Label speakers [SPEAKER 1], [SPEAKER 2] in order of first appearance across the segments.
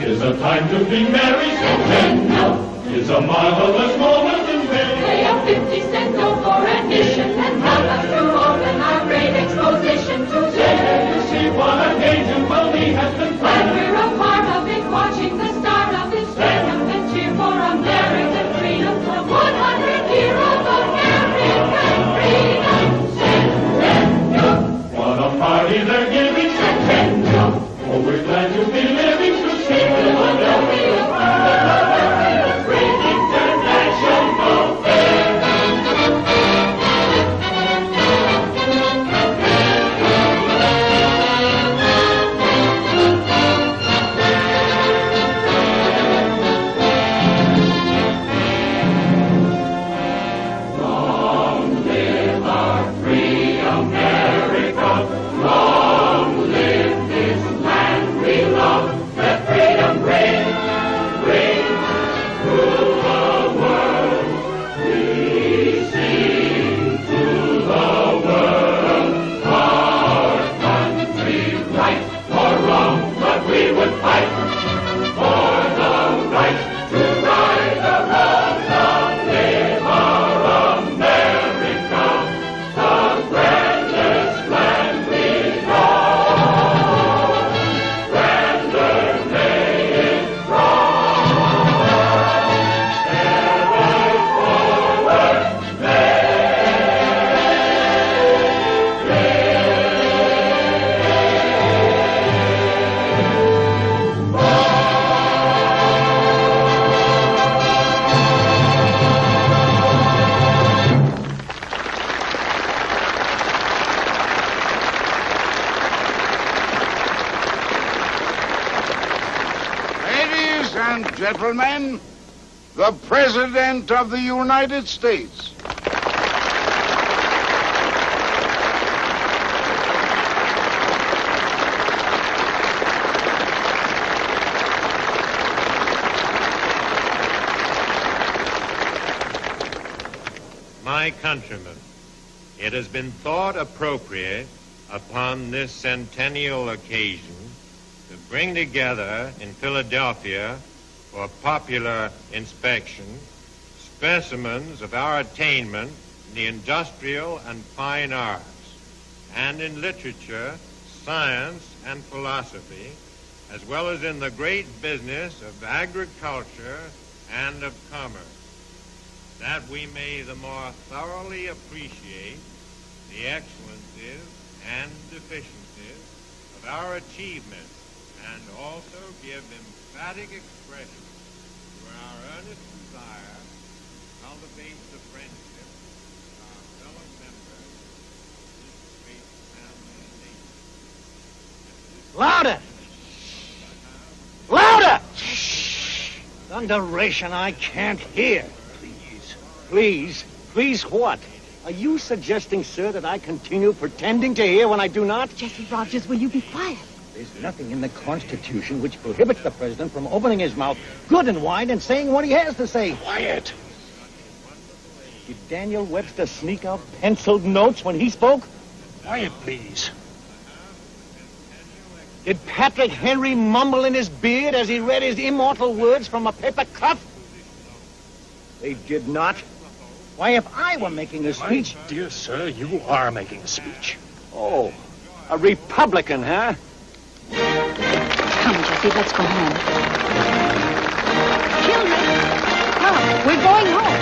[SPEAKER 1] 'Tis a time to be merry. Centennial is a marvelous moment in May.
[SPEAKER 2] Pay a 50-cent note for admission and help us to open our great exposition today.
[SPEAKER 1] You see what a gay jubilee has been planned.
[SPEAKER 2] And we're a part of it, watching the start of it. Stand up and cheer for American freedom. The 100 heroes of American freedom. Centennial.
[SPEAKER 1] What a party they're giving. Centennial. Oh, we're glad to be living to see Philadelphia. Philadelphia's great international fair. Long live our free America. Long live this land we love. Let freedom ring, ring through the world. We sing to the world. Our country, right or wrong, but we would fight for the right to right the wrong. Long live our America, the grandest land we know. Grander may it grow. Ever forward
[SPEAKER 3] Ladies and gentlemen, the President of the United States.
[SPEAKER 4] My countrymen, it has been thought appropriate upon this centennial occasion to bring together in Philadelphia for popular inspection specimens of our attainment in the industrial and fine arts, and in literature, science, and philosophy, as well as in the great business of agriculture and of commerce, that we may the more thoroughly appreciate the excellencies and deficiencies of our achievements, and also give emphatic expression to our earnest desire to cultivate the friendship of our fellow members of this great family nation.
[SPEAKER 5] Louder! Louder! Thunderation, I can't hear. Please? Please what? Are you suggesting, sir, that I continue pretending to hear when I do not?
[SPEAKER 6] Jesse Rogers, will you be quiet?
[SPEAKER 5] There's nothing in the Constitution which prohibits the president from opening his mouth good and wide and saying what he has to say.
[SPEAKER 3] Quiet.
[SPEAKER 5] Did Daniel Webster sneak out penciled notes when he spoke?
[SPEAKER 3] Quiet, please.
[SPEAKER 5] Did Patrick Henry mumble in his beard as he read his immortal words from a paper cuff? They did not. Why, if I were making a speech...
[SPEAKER 7] My dear sir, you are making a speech.
[SPEAKER 5] Oh, a Republican, huh?
[SPEAKER 6] Come, Jesse, let's go home. Children, come, we're going home.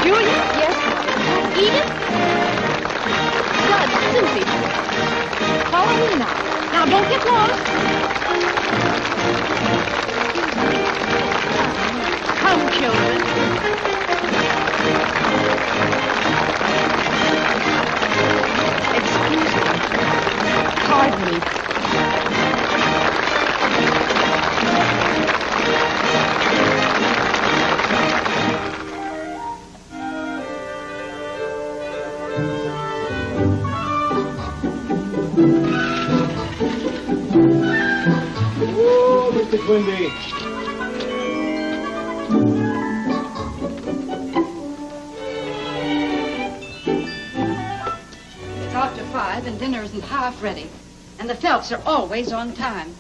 [SPEAKER 6] Julia? Yes, Mother. Edith? Bud, Susie. Follow me now. Now, don't get lost. Come, children. Excuse me. Pardon me.
[SPEAKER 5] Oh, Mr. Quimby.
[SPEAKER 8] It's after 5 and dinner isn't half ready. And the Phelps are always on time.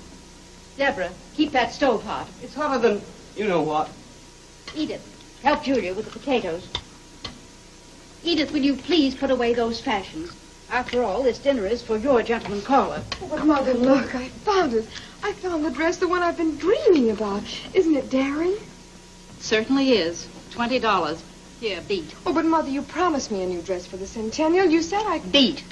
[SPEAKER 6] Deborah, keep that stove hot.
[SPEAKER 5] It's hotter than you know what.
[SPEAKER 6] Edith, help Julia with the potatoes. Edith, will you please put away those fashions? After all, this dinner is for your gentleman caller.
[SPEAKER 8] Oh, but Mother, look, I found it. I found the dress, the one I've been dreaming about. Isn't it daring?
[SPEAKER 6] Certainly is. $20. Here, beat.
[SPEAKER 8] Oh, but Mother, you promised me a new dress for the Centennial. You said I...
[SPEAKER 6] Beat.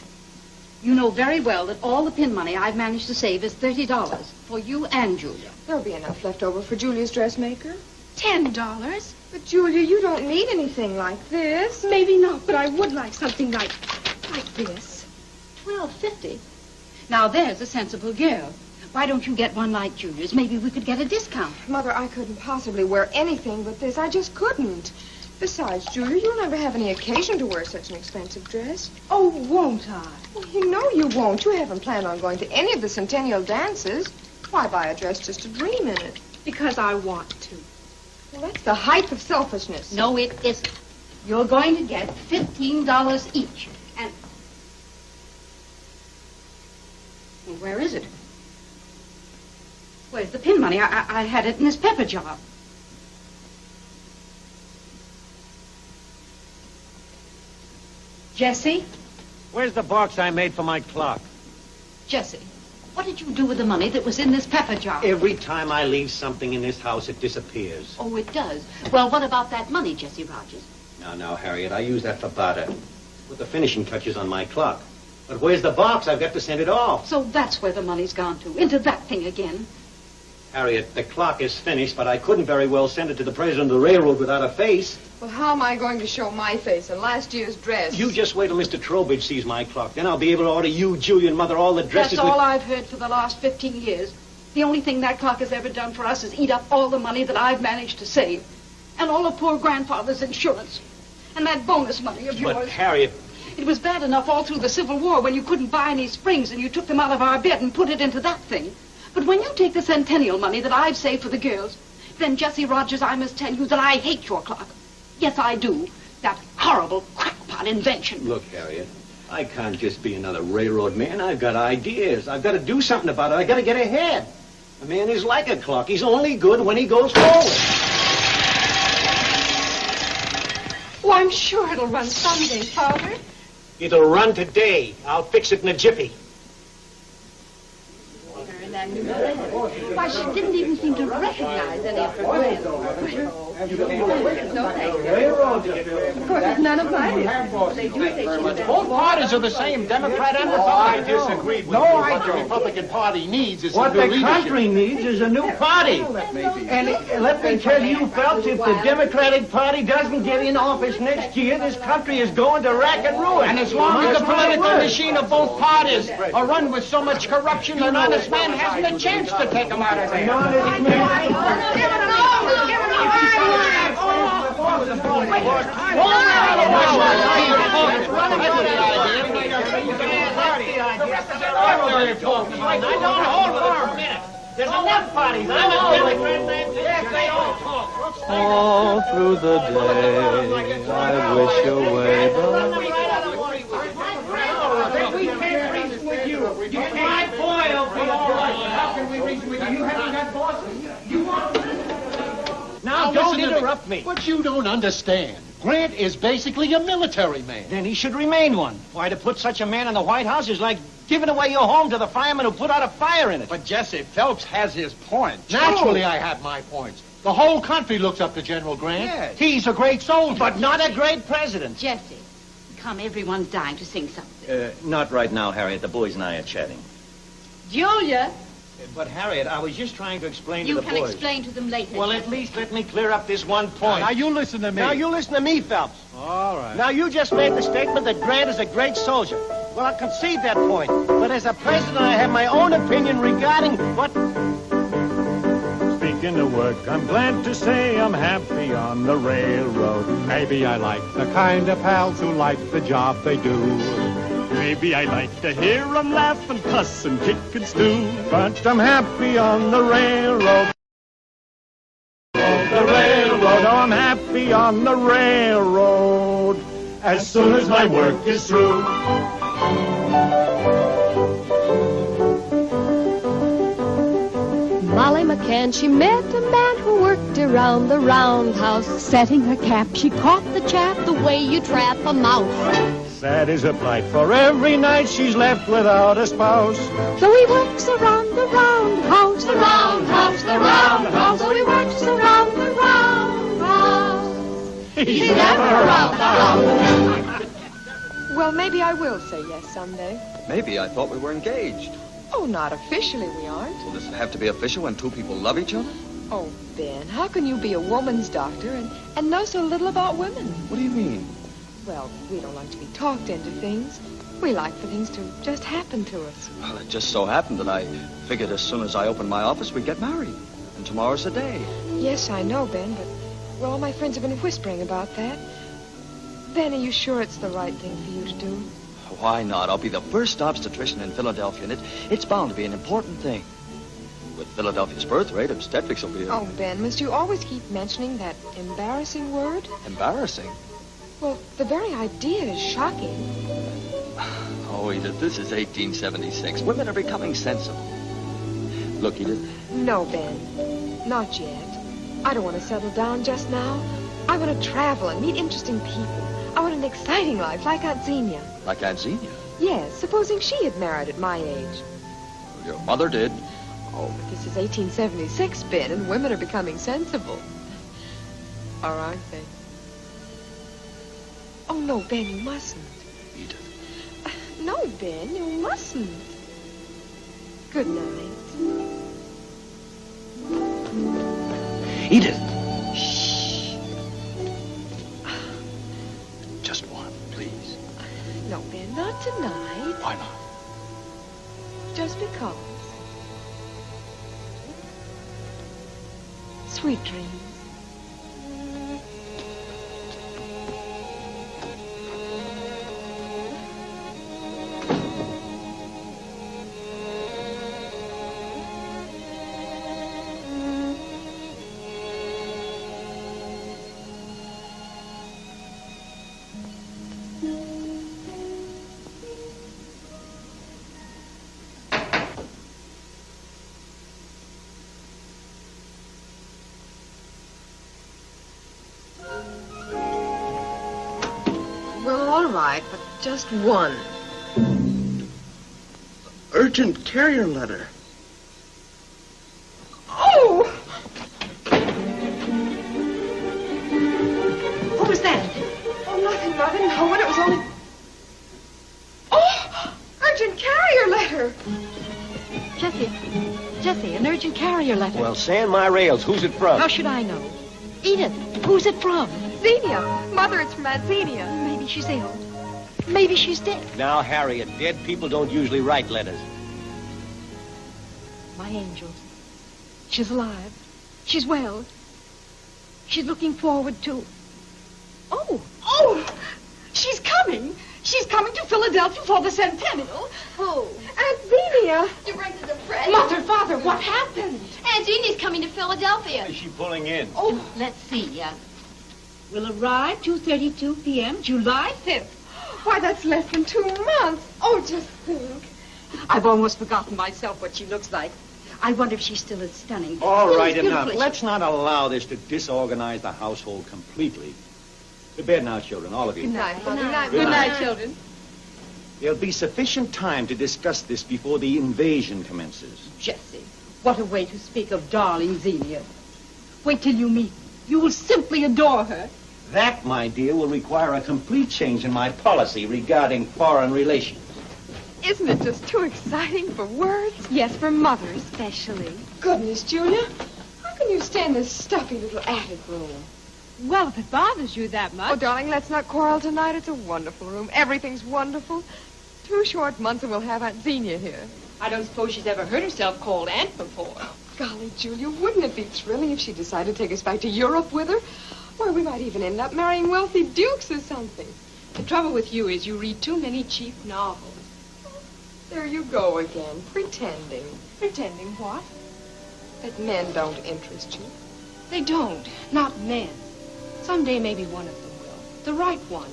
[SPEAKER 6] You know very well that all the pin money I've managed to save is $30 for you and Julia.
[SPEAKER 8] There'll be enough left over for Julia's dressmaker.
[SPEAKER 6] $10?
[SPEAKER 8] But, Julia, you don't need anything like this.
[SPEAKER 6] Maybe not, but I would like something like this. $12.50. Now, there's a sensible girl. Why don't you get one like Julia's? Maybe we could get a discount.
[SPEAKER 8] Mother, I couldn't possibly wear anything but this. I just couldn't. Besides, Julia, you'll never have any occasion to wear such an expensive dress.
[SPEAKER 6] Oh, won't I?
[SPEAKER 8] Well, you know you won't. You haven't planned on going to any of the Centennial dances. Why buy a dress just to dream in it?
[SPEAKER 6] Because I want to.
[SPEAKER 8] Well, that's the height of selfishness.
[SPEAKER 6] No, it isn't. You're going to get $15 each. And... Well, where is it? Where's the pin money? I had it in this pepper jar. Jesse?
[SPEAKER 5] Where's the box I made for my clock?
[SPEAKER 6] Jesse, what did you do with the money that was in this pepper jar?
[SPEAKER 5] Every time I leave something in this house, it disappears.
[SPEAKER 6] Oh, it does. Well, what about that money, Jesse Rogers?
[SPEAKER 5] Now, Harriet, I use that for barter. Put the finishing touches on my clock. But where's the box? I've got to send it off.
[SPEAKER 6] So that's where the money's gone to, into that thing again.
[SPEAKER 5] Harriet, the clock is finished, but I couldn't very well send it to the president of the railroad without a face.
[SPEAKER 8] Well, how am I going to show my face in last year's dress?
[SPEAKER 5] You just wait till Mr. Trowbridge sees my clock. Then I'll be able to order you, Julia, and Mother all the dresses.
[SPEAKER 6] That's all I've heard for the last 15 years. The only thing that clock has ever done for us is eat up all the money that I've managed to save. And all of poor grandfather's insurance. And that bonus money of yours.
[SPEAKER 5] But, Harriet...
[SPEAKER 6] It was bad enough all through the Civil War when you couldn't buy any springs and you took them out of our bed and put it into that thing. But when you take the Centennial money that I've saved for the girls, then, Jesse Rogers, I must tell you that I hate your clock. Yes, I do. That horrible crackpot invention.
[SPEAKER 5] Look, Harriet, I can't just be another railroad man. I've got ideas. I've got to do something about it. I've got to get ahead. A man is like a clock. He's only good when he goes forward.
[SPEAKER 8] Oh, I'm sure it'll run someday, Father.
[SPEAKER 5] It'll run today. I'll fix it in a jiffy.
[SPEAKER 6] Why, she didn't even seem to recognize any of her friends.
[SPEAKER 8] Of course, it's none of mine. They do say she was
[SPEAKER 7] Both parties are the same, Democrat and Republican.
[SPEAKER 3] I disagree with you. What the Republican Party needs is
[SPEAKER 5] What
[SPEAKER 3] some
[SPEAKER 5] the
[SPEAKER 3] new leadership.
[SPEAKER 5] country needs is a new party. And let me tell you, Phelps, if the Democratic Party doesn't get in office next year, this country is going to rack and ruin.
[SPEAKER 7] And as long as the political machine of both parties are run with so much corruption, an honest man hasn't a chance to take them out of there.
[SPEAKER 5] There's enough parties. I'm a Democrat. Yes, they all talk.
[SPEAKER 9] All through the day, I wish away the...
[SPEAKER 5] We can't reason with you. You can't boil for all right. How can we reason with you? You haven't got bosses. You want... Now, don't interrupt me.
[SPEAKER 7] But you don't understand. Grant is basically a military man.
[SPEAKER 5] Then he should remain one. Why, to put such a man in the White House is like giving away your home to the firemen who put out a fire in it.
[SPEAKER 3] But Jesse, Phelps has his point.
[SPEAKER 7] Naturally, I have my points. The whole country looks up to General Grant.
[SPEAKER 3] Yes.
[SPEAKER 7] He's a great soldier.
[SPEAKER 5] But not a great president.
[SPEAKER 6] Jesse, come, everyone's dying to sing something.
[SPEAKER 9] Not right now, Harriet. The boys and I are chatting.
[SPEAKER 6] Julia,
[SPEAKER 5] But, Harriet, I was just trying to explain
[SPEAKER 6] you
[SPEAKER 5] to the
[SPEAKER 6] can
[SPEAKER 5] boys.
[SPEAKER 6] explain to them later.
[SPEAKER 5] Well,
[SPEAKER 6] Jesse.
[SPEAKER 5] at least let me clear up this one point.
[SPEAKER 7] Now, you listen to me.
[SPEAKER 5] Now, you listen to me, Phelps.
[SPEAKER 7] All right.
[SPEAKER 5] Now, you just made the statement that Grant is a great soldier. Well, I'll concede that point. But as a president, I have my own opinion regarding what...
[SPEAKER 10] Speaking of work, I'm glad to say I'm happy on the railroad. Maybe I like the kind of pals who like the job they do. Maybe I like to hear 'em laugh and cuss and kick and stew. But I'm happy on the railroad. The railroad, oh, I'm happy on the railroad. As soon as my work is through.
[SPEAKER 2] Molly McCann, she met a man who worked around the roundhouse. Setting her cap, she caught the chap the way you trap a mouse.
[SPEAKER 10] Sad is her plight, for every night she's left without a spouse.
[SPEAKER 2] So he works around the roundhouse, the roundhouse, the roundhouse. So he works around the roundhouse. He's never around the house.
[SPEAKER 8] Well, maybe I will say yes someday.
[SPEAKER 11] Maybe. I thought we were engaged.
[SPEAKER 8] Oh, not officially we aren't.
[SPEAKER 11] Well, does it have to be official when two people love each other?
[SPEAKER 8] Oh, Ben, how can you be a woman's doctor and know so little about women?
[SPEAKER 11] What do you mean?
[SPEAKER 8] Well, we don't like to be talked into things. We like for things to just happen to us.
[SPEAKER 11] Well, it just so happened that I figured as soon as I opened my office, we'd get married. And tomorrow's the day.
[SPEAKER 8] Yes, I know, Ben, but, well, all my friends have been whispering about that. Ben, are you sure it's the right thing for you to do?
[SPEAKER 11] Why not? I'll be the first obstetrician in Philadelphia, and it's bound to be an important thing. With Philadelphia's birth rate, obstetrics will be...
[SPEAKER 8] Oh, Ben, must you always keep mentioning that embarrassing word?
[SPEAKER 11] Embarrassing?
[SPEAKER 8] Well, the very idea is shocking.
[SPEAKER 11] Oh, Edith, this is 1876. Women are becoming sensible. Look, Edith.
[SPEAKER 8] No, Ben. Not yet. I don't want to settle down just now. I want to travel and meet interesting people. I want an exciting life, like Aunt Xenia.
[SPEAKER 11] Like Aunt Xenia?
[SPEAKER 8] Yes, supposing she had married at my age.
[SPEAKER 11] Your mother did.
[SPEAKER 8] Oh, but this is 1876, Ben, and women are becoming sensible. Or aren't they? Oh, no, Ben, you mustn't.
[SPEAKER 11] Edith.
[SPEAKER 8] No, Ben, you mustn't. Good night.
[SPEAKER 11] Edith. Shh. Just one, please.
[SPEAKER 8] No, Ben, not tonight.
[SPEAKER 11] Why not?
[SPEAKER 8] Just because. Sweet dreams. Well, all right, but just one.
[SPEAKER 5] Urgent carrier letter.
[SPEAKER 8] Oh!
[SPEAKER 6] What was that?
[SPEAKER 8] Oh, nothing. I didn't know what it was. Only... Oh! Urgent carrier letter!
[SPEAKER 6] Jessie, an urgent carrier letter.
[SPEAKER 5] Well, sand my rails. Who's it from?
[SPEAKER 6] How should I know? Edith, who's it from?
[SPEAKER 8] Xenia. Mother, it's from Aunt Xenia.
[SPEAKER 6] Maybe she's ill. Maybe she's dead.
[SPEAKER 5] Now, Harriet, dead people don't usually write letters.
[SPEAKER 6] My angel. She's alive. She's well. She's looking forward to... Oh, she's coming. She's coming to Philadelphia for the Centennial.
[SPEAKER 2] Who?
[SPEAKER 8] Aunt Xenia.
[SPEAKER 2] You bring to the friend.
[SPEAKER 6] Mother, Father, what happened?
[SPEAKER 2] Aunt Xenia's coming to Philadelphia.
[SPEAKER 5] Is she pulling in?
[SPEAKER 6] Oh, let's see. Will arrive 2:32 p.m., July 5th.
[SPEAKER 8] Why, that's less than 2 months. Oh, just think.
[SPEAKER 6] I've almost forgotten myself what she looks like. I wonder if she's still as stunning.
[SPEAKER 5] All right,
[SPEAKER 6] Beautiful
[SPEAKER 5] enough.
[SPEAKER 6] as she-
[SPEAKER 5] Let's not allow this to disorganize the household completely. To bed now, children, all of you.
[SPEAKER 8] Good night, Mother.
[SPEAKER 6] Good night.
[SPEAKER 5] Good night.
[SPEAKER 6] Children.
[SPEAKER 5] There'll be sufficient time to discuss this before the invasion commences.
[SPEAKER 6] Jessie, what a way to speak of darling Xenia. Wait till you meet. You will simply adore her.
[SPEAKER 5] That, my dear, will require a complete change in my policy regarding foreign relations.
[SPEAKER 8] Isn't it just too exciting for words?
[SPEAKER 6] Yes, for Mother especially.
[SPEAKER 8] Goodness, Julia. How can you stay in this stuffy little attic room?
[SPEAKER 6] Well, if it bothers you that
[SPEAKER 8] Oh,
[SPEAKER 6] much...
[SPEAKER 8] darling, let's not quarrel tonight. It's a wonderful room. Everything's wonderful. 2 short months and we'll have Aunt Xenia here.
[SPEAKER 6] I don't suppose she's ever heard herself called Aunt before.
[SPEAKER 8] Golly, Julia, wouldn't it be thrilling if she decided to take us back to Europe with her? Or we might even end up marrying wealthy dukes or something.
[SPEAKER 6] The trouble with you is you read too many cheap novels.
[SPEAKER 8] There you go again, pretending.
[SPEAKER 6] Pretending what?
[SPEAKER 8] That men don't interest you.
[SPEAKER 6] They don't. Not men. Someday maybe one of them will. The right one.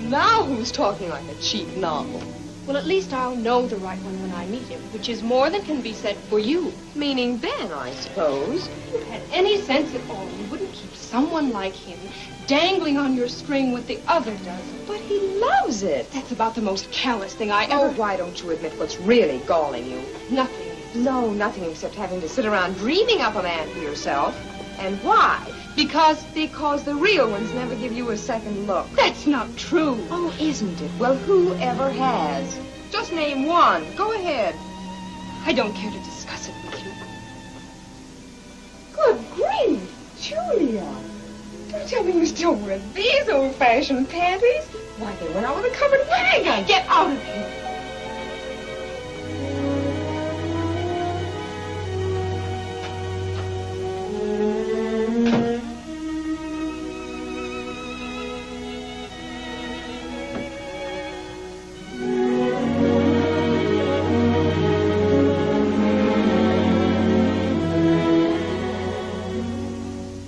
[SPEAKER 8] Now who's talking like a cheap novel?
[SPEAKER 6] Well, at least I'll know the right one when I meet him, which is more than can be said for you.
[SPEAKER 8] Meaning Ben, I suppose.
[SPEAKER 6] If you had any sense at all, you wouldn't keep someone like him dangling on your string with the other dozen.
[SPEAKER 8] But he loves it.
[SPEAKER 6] That's about the most callous thing I ever...
[SPEAKER 8] Oh, why don't you admit what's really galling you?
[SPEAKER 6] Nothing.
[SPEAKER 8] No, nothing except having to sit around dreaming up a man for yourself. And why? Because the real ones never give you a second look.
[SPEAKER 6] That's not true.
[SPEAKER 8] Oh, isn't it? Well, who ever has? Just name one. Go ahead.
[SPEAKER 6] I don't care to discuss it with you.
[SPEAKER 8] Good grief, Julia. Don't tell me you still wear these old-fashioned panties. Why, they went out with a covered wagon.
[SPEAKER 6] Get out of here.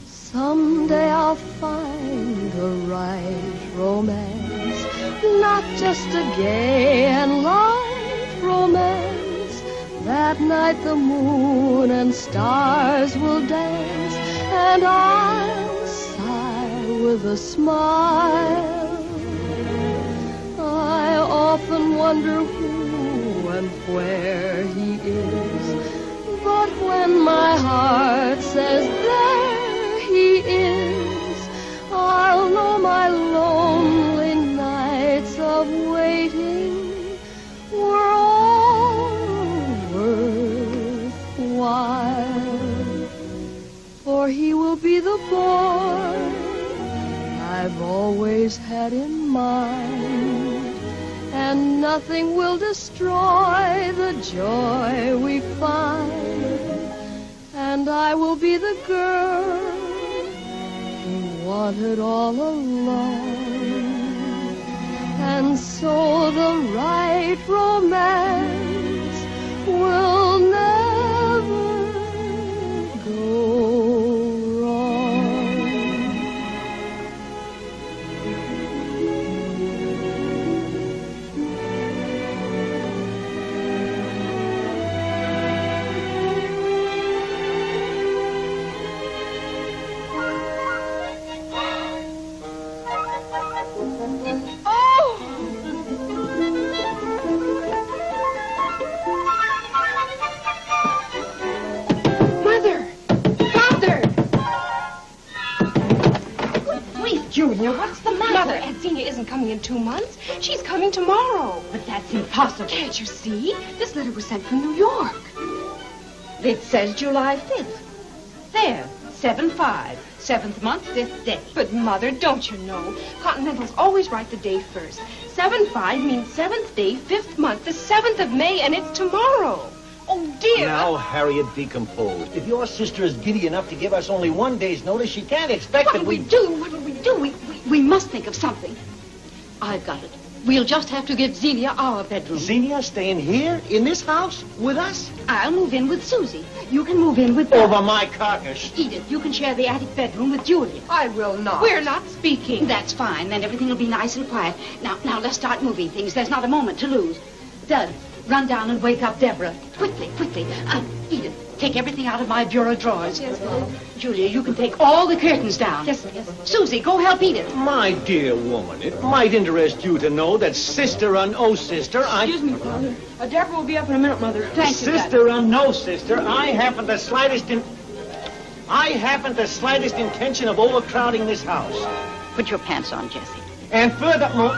[SPEAKER 12] Someday I'll find the right romance, not just a gay and light romance. That night the moon and stars will dance, and I'll sigh with a smile. I often wonder who and where he is, but when my heart says there he is, I'll know my lonely nights of waiting were all worthwhile. For he will be the boy I've always had in mind, and nothing will destroy the joy we find. And I will be the girl he wanted all along. And so the right romance will never go wrong.
[SPEAKER 6] Julia, what's the matter? Mother, Aunt Xenia isn't coming in 2 months. She's coming tomorrow.
[SPEAKER 13] But that's impossible.
[SPEAKER 6] Can't you see? This letter was sent from New York.
[SPEAKER 13] It says July 5th. There, 7/5. 7th month, 5th day.
[SPEAKER 6] But, Mother, don't you know? Continentals always write the day first. 7/5 means 7th day, 5th month, the 7th of May, and it's tomorrow. Oh, dear.
[SPEAKER 5] Now, Harriet, be composed. If your sister is giddy enough to give us only 1 day's notice, she can't expect that we...
[SPEAKER 13] What will we do? We must think of something. I've got it. We'll just have to give Xenia our bedroom.
[SPEAKER 5] Xenia staying here, in this house, with us?
[SPEAKER 13] I'll move in with Susie. You can move in with...
[SPEAKER 5] Over my carcass.
[SPEAKER 13] Edith, you can share the attic bedroom with Julia.
[SPEAKER 8] I will not.
[SPEAKER 6] We're not speaking.
[SPEAKER 13] That's fine. Then everything will be nice and quiet. Now, let's start moving things. There's not a moment to lose. Dud, run down and wake up Deborah. Quickly. Edith, take everything out of my bureau drawers.
[SPEAKER 6] Yes, Mom.
[SPEAKER 13] Julia, you can take all the curtains down.
[SPEAKER 6] Yes.
[SPEAKER 13] Susie, go help Edith.
[SPEAKER 5] My dear woman, it might interest you to know that sister or no sister,
[SPEAKER 6] Excuse me, Father. Deborah will be up in a minute, Mother.
[SPEAKER 13] Thank you,
[SPEAKER 5] Sister or no sister, I haven't the slightest intention of overcrowding this house.
[SPEAKER 13] Put your pants on, Jessie.
[SPEAKER 5] And furthermore...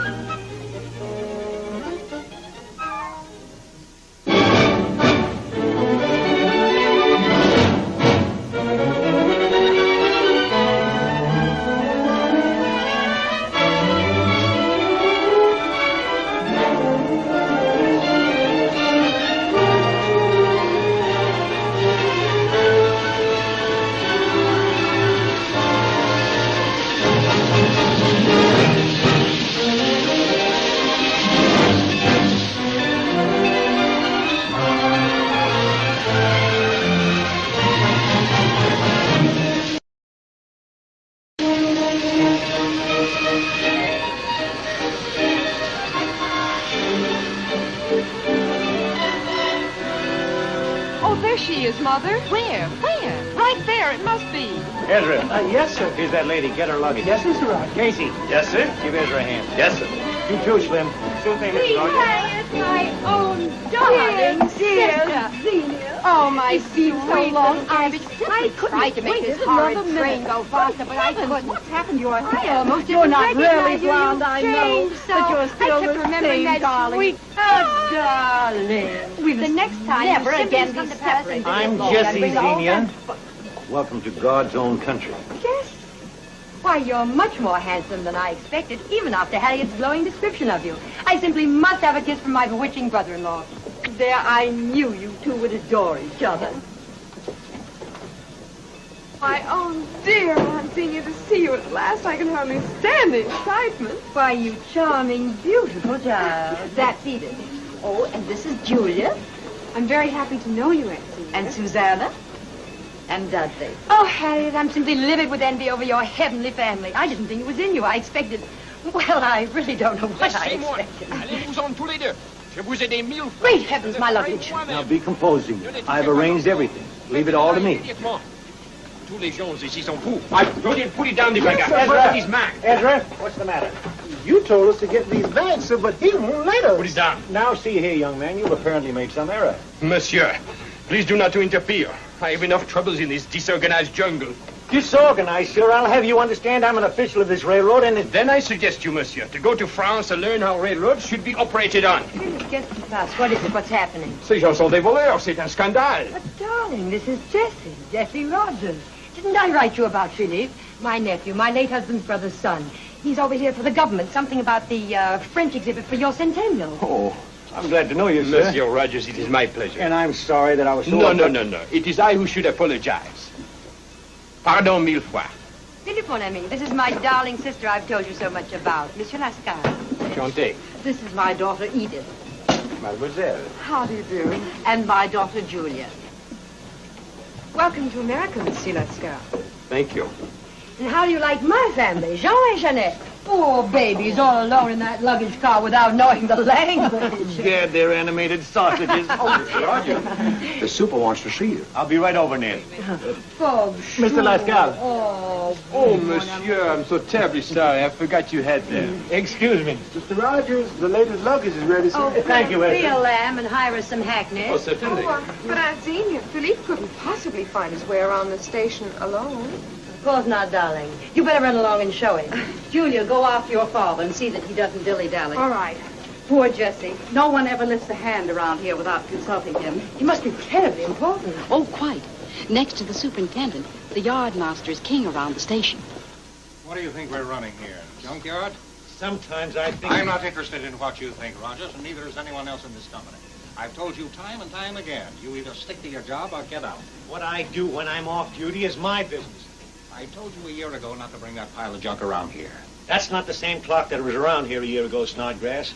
[SPEAKER 8] she is, Mother. Where? Where? Right there, it must be.
[SPEAKER 5] Ezra.
[SPEAKER 7] Yes, sir.
[SPEAKER 5] Here's that lady. Get her luggage.
[SPEAKER 7] Yes, Mr. Rogers.
[SPEAKER 5] Casey.
[SPEAKER 4] Yes, sir.
[SPEAKER 5] Give Ezra a hand.
[SPEAKER 4] Yes, sir.
[SPEAKER 5] You too, Slim. Sure thing, Mr. Rogers.
[SPEAKER 2] Harriet, my own darling sister.
[SPEAKER 8] Oh, my
[SPEAKER 2] It's been so long. I
[SPEAKER 13] Tried to make this horrid train go faster, but I couldn't.
[SPEAKER 2] What's happened to your hair?
[SPEAKER 13] almost
[SPEAKER 2] You're
[SPEAKER 13] didn't
[SPEAKER 2] not
[SPEAKER 13] recognize
[SPEAKER 2] really
[SPEAKER 13] you.
[SPEAKER 2] blonde, I know.
[SPEAKER 13] Changed so.
[SPEAKER 2] But you're still
[SPEAKER 13] I kept
[SPEAKER 2] the
[SPEAKER 13] remembering
[SPEAKER 2] same,
[SPEAKER 13] that
[SPEAKER 2] darling.
[SPEAKER 13] sweet-
[SPEAKER 2] Oh, darling.
[SPEAKER 13] The next time,
[SPEAKER 2] never
[SPEAKER 13] you simply
[SPEAKER 2] again
[SPEAKER 13] come
[SPEAKER 2] be
[SPEAKER 13] to pass
[SPEAKER 2] separated.
[SPEAKER 13] and
[SPEAKER 5] I'm
[SPEAKER 13] bring
[SPEAKER 5] Jesse,
[SPEAKER 13] the whole
[SPEAKER 5] Xenia.
[SPEAKER 13] family.
[SPEAKER 5] Welcome to God's own country.
[SPEAKER 13] Yes. Why, you're much more handsome than I expected, even after Harriet's glowing description of you. I simply must have a kiss from my bewitching brother-in-law. There, I knew you two would adore each other.
[SPEAKER 8] My own dear Aunt Xenia, to see you at last, I can hardly stand the excitement.
[SPEAKER 13] Why, you charming, beautiful child. That's Edith. Oh, and this is Julia.
[SPEAKER 8] I'm very happy to know you, Aunt Xenia.
[SPEAKER 13] And Susanna. And Dudley. Oh, Harriet, I'm simply livid with envy over your heavenly family. I didn't think it was in you. I expected... Well, I really don't know what I expected.
[SPEAKER 14] Allez-vous-en tous les deux. Je vous ai des 1000 francs.
[SPEAKER 13] Great heavens, my luggage.
[SPEAKER 5] Now be composed, Xenia. I've arranged everything. Leave it all to me.
[SPEAKER 14] Tous les gens ici sont fous. I told you to put it down the bag.
[SPEAKER 5] Ezra.
[SPEAKER 14] He's mad.
[SPEAKER 5] Ezra, what's the matter?
[SPEAKER 7] You told us to get these bags, sir, but he won't let us.
[SPEAKER 14] Put it down.
[SPEAKER 5] Now, see here, young man, you've apparently made some error.
[SPEAKER 14] Monsieur, please do not to interfere. I have enough troubles in this disorganized jungle.
[SPEAKER 5] Disorganized, sir. I'll have you understand I'm an official of this railroad, and it...
[SPEAKER 14] Then I suggest you, monsieur, to go to France and learn how railroads should be operated on.
[SPEAKER 13] Just pass. What is it? What's happening?
[SPEAKER 14] Ces gens sont des voleurs. C'est un scandale.
[SPEAKER 13] But, darling, this is Jesse Rogers. Didn't I write you about Philippe? My nephew, my late husband's brother's son. He's over here for the government, something about the French exhibit for your centennial.
[SPEAKER 5] Oh, I'm glad to know you, sir.
[SPEAKER 14] Monsieur Rogers, it is my pleasure.
[SPEAKER 5] And I'm sorry that I was so...
[SPEAKER 14] No. It is I who should apologize. Pardon 1000 fois.
[SPEAKER 13] Philippe, mon ami, this is my darling sister I've told you so much about, Monsieur Lascar.
[SPEAKER 5] Enchanté.
[SPEAKER 13] This is my daughter Edith.
[SPEAKER 5] Mademoiselle.
[SPEAKER 8] How do you do?
[SPEAKER 13] And my daughter Julia.
[SPEAKER 8] Welcome to America, Monsieur Lascar.
[SPEAKER 5] Thank you.
[SPEAKER 13] And how do you like my family, Jean and Jeanette? Poor babies all alone in that luggage car without knowing the language.
[SPEAKER 5] Gad, they're animated sausages. Oh, Roger. The super wants to see you. I'll be right over, Ned. Mr. Lascar.
[SPEAKER 14] Oh, monsieur, I'm so terribly sorry. I forgot you had them.
[SPEAKER 5] Excuse me.
[SPEAKER 7] Mr. Rogers, the latest luggage is ready, sir.
[SPEAKER 13] Oh,
[SPEAKER 5] Thank you, Ezra.
[SPEAKER 13] Real lamb and hire us some hackney.
[SPEAKER 14] Oh, certainly.
[SPEAKER 8] But Aunt Xenia, Philippe couldn't possibly find his way around the station alone.
[SPEAKER 13] Of course not, darling. You better run along and show him. Julia, go after your father and see that he doesn't dilly-dally.
[SPEAKER 8] All right.
[SPEAKER 13] Poor Jesse. No one ever lifts a hand around here without consulting him. He must be terribly important.
[SPEAKER 15] Oh, quite. Next to the superintendent, the yardmaster is king around the station.
[SPEAKER 16] What do you think we're running here? Junkyard?
[SPEAKER 5] Sometimes I think...
[SPEAKER 16] I'm not interested in what you think, Rogers, and neither is anyone else in this company. I've told you time and time again, you either stick to your job or get out.
[SPEAKER 5] What I do when I'm off duty is my business.
[SPEAKER 16] I told you a year ago not to bring that pile of junk around here.
[SPEAKER 5] That's not the same clock that was around here a year ago, Snodgrass.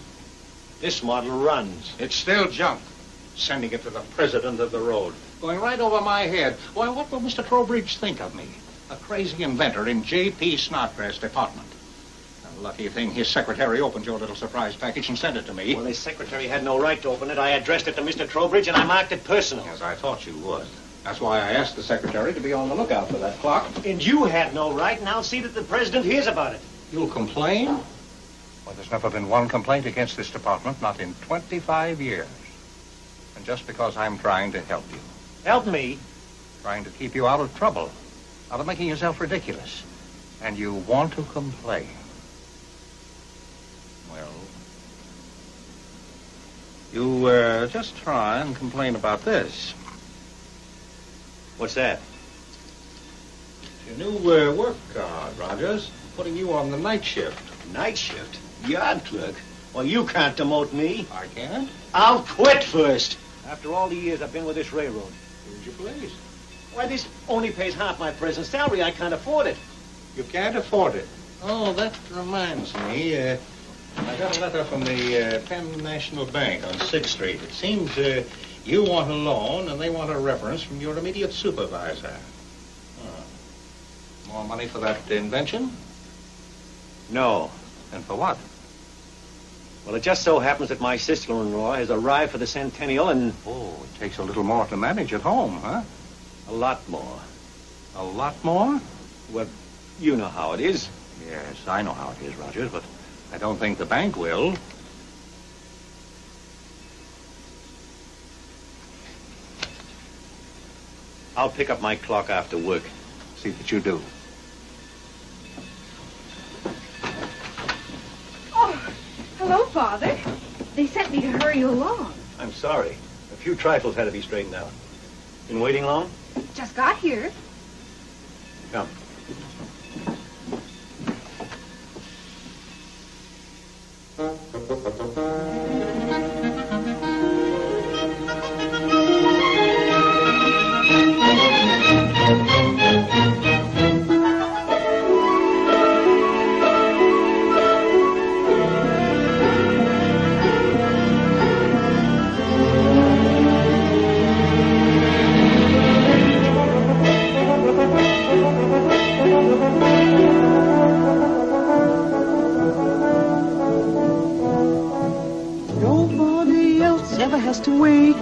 [SPEAKER 5] This model runs.
[SPEAKER 16] It's still junk. Sending it to the president of the road. Going right over my head. Why, what will Mr. Trowbridge think of me? A crazy inventor in J.P. Snodgrass' department. A lucky thing his secretary opened your little surprise package and sent it to me.
[SPEAKER 5] Well, his secretary had no right to open it. I addressed it to Mr. Trowbridge, and I marked it personal.
[SPEAKER 16] As I thought you would. That's why I asked the secretary to be on the lookout for that clock.
[SPEAKER 5] And you had no right, and I'll see that the president hears about it.
[SPEAKER 16] You'll complain? Well, there's never been one complaint against this department, not in 25 years. And just because I'm trying to help you.
[SPEAKER 5] Help me?
[SPEAKER 16] Trying to keep you out of trouble, out of making yourself ridiculous. And you want to complain. Well, you just try and complain about this.
[SPEAKER 5] What's that?
[SPEAKER 16] Your new work card, Rogers. Putting you on the night shift.
[SPEAKER 5] Night shift? Yard clerk? Well, you can't demote me.
[SPEAKER 16] I can't?
[SPEAKER 5] I'll quit first. After all the years I've been with this railroad.
[SPEAKER 16] Who's your place?
[SPEAKER 5] Why, this only pays half my present salary. I can't afford it.
[SPEAKER 16] You can't afford it? Oh, that reminds me. I got a letter from the Penn National Bank on 6th Street. It seems you want a loan and they want a reference from your immediate supervisor. More money for that invention?
[SPEAKER 5] No.
[SPEAKER 16] And for what?
[SPEAKER 5] Well, it just so happens that my sister-in-law has arrived for the Centennial and...
[SPEAKER 16] Oh, it takes a little more to manage at home, huh?
[SPEAKER 5] A lot more.
[SPEAKER 16] A lot more?
[SPEAKER 5] Well, you know how it is.
[SPEAKER 16] Yes, I know how it is, Rogers, but I don't think the bank will.
[SPEAKER 5] I'll pick up my clock after work.
[SPEAKER 16] See that you do.
[SPEAKER 8] Oh, hello, Father. They sent me to hurry you along.
[SPEAKER 5] I'm sorry. A few trifles had to be straightened out. Been waiting long?
[SPEAKER 8] Just got here.
[SPEAKER 5] Come.
[SPEAKER 12] Nobody else ever has to wake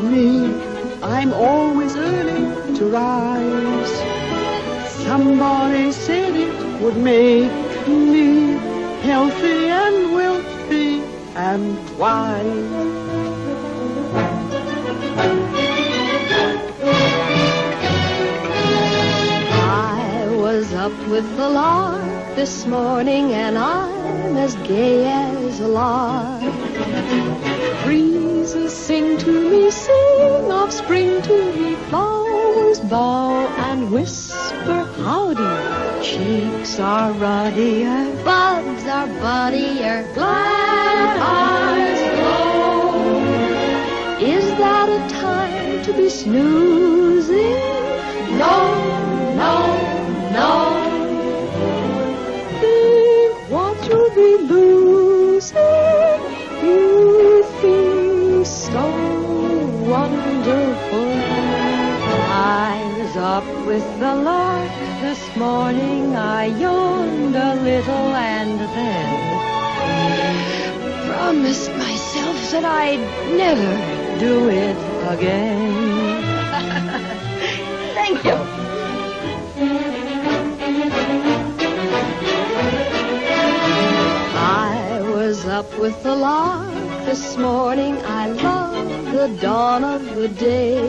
[SPEAKER 12] me. I'm always early to rise. Somebody said it would make me healthy and wealthy and wise. I was up with the lark this morning and I'm as gay as a lark. Breezes sing to me, sing of spring to me, flowers bow and whisper howdy. Cheeks are ruddier, buds are buddier, glad eyes glow. Is that a time to be snoozing? No, no, no. Think what you'll be losing. You think so wonderful. I was up with the lark this morning. I yawned a little and then promised myself that I'd never do it again. Thank you. I was up with the lark this morning. I love the dawn of the day.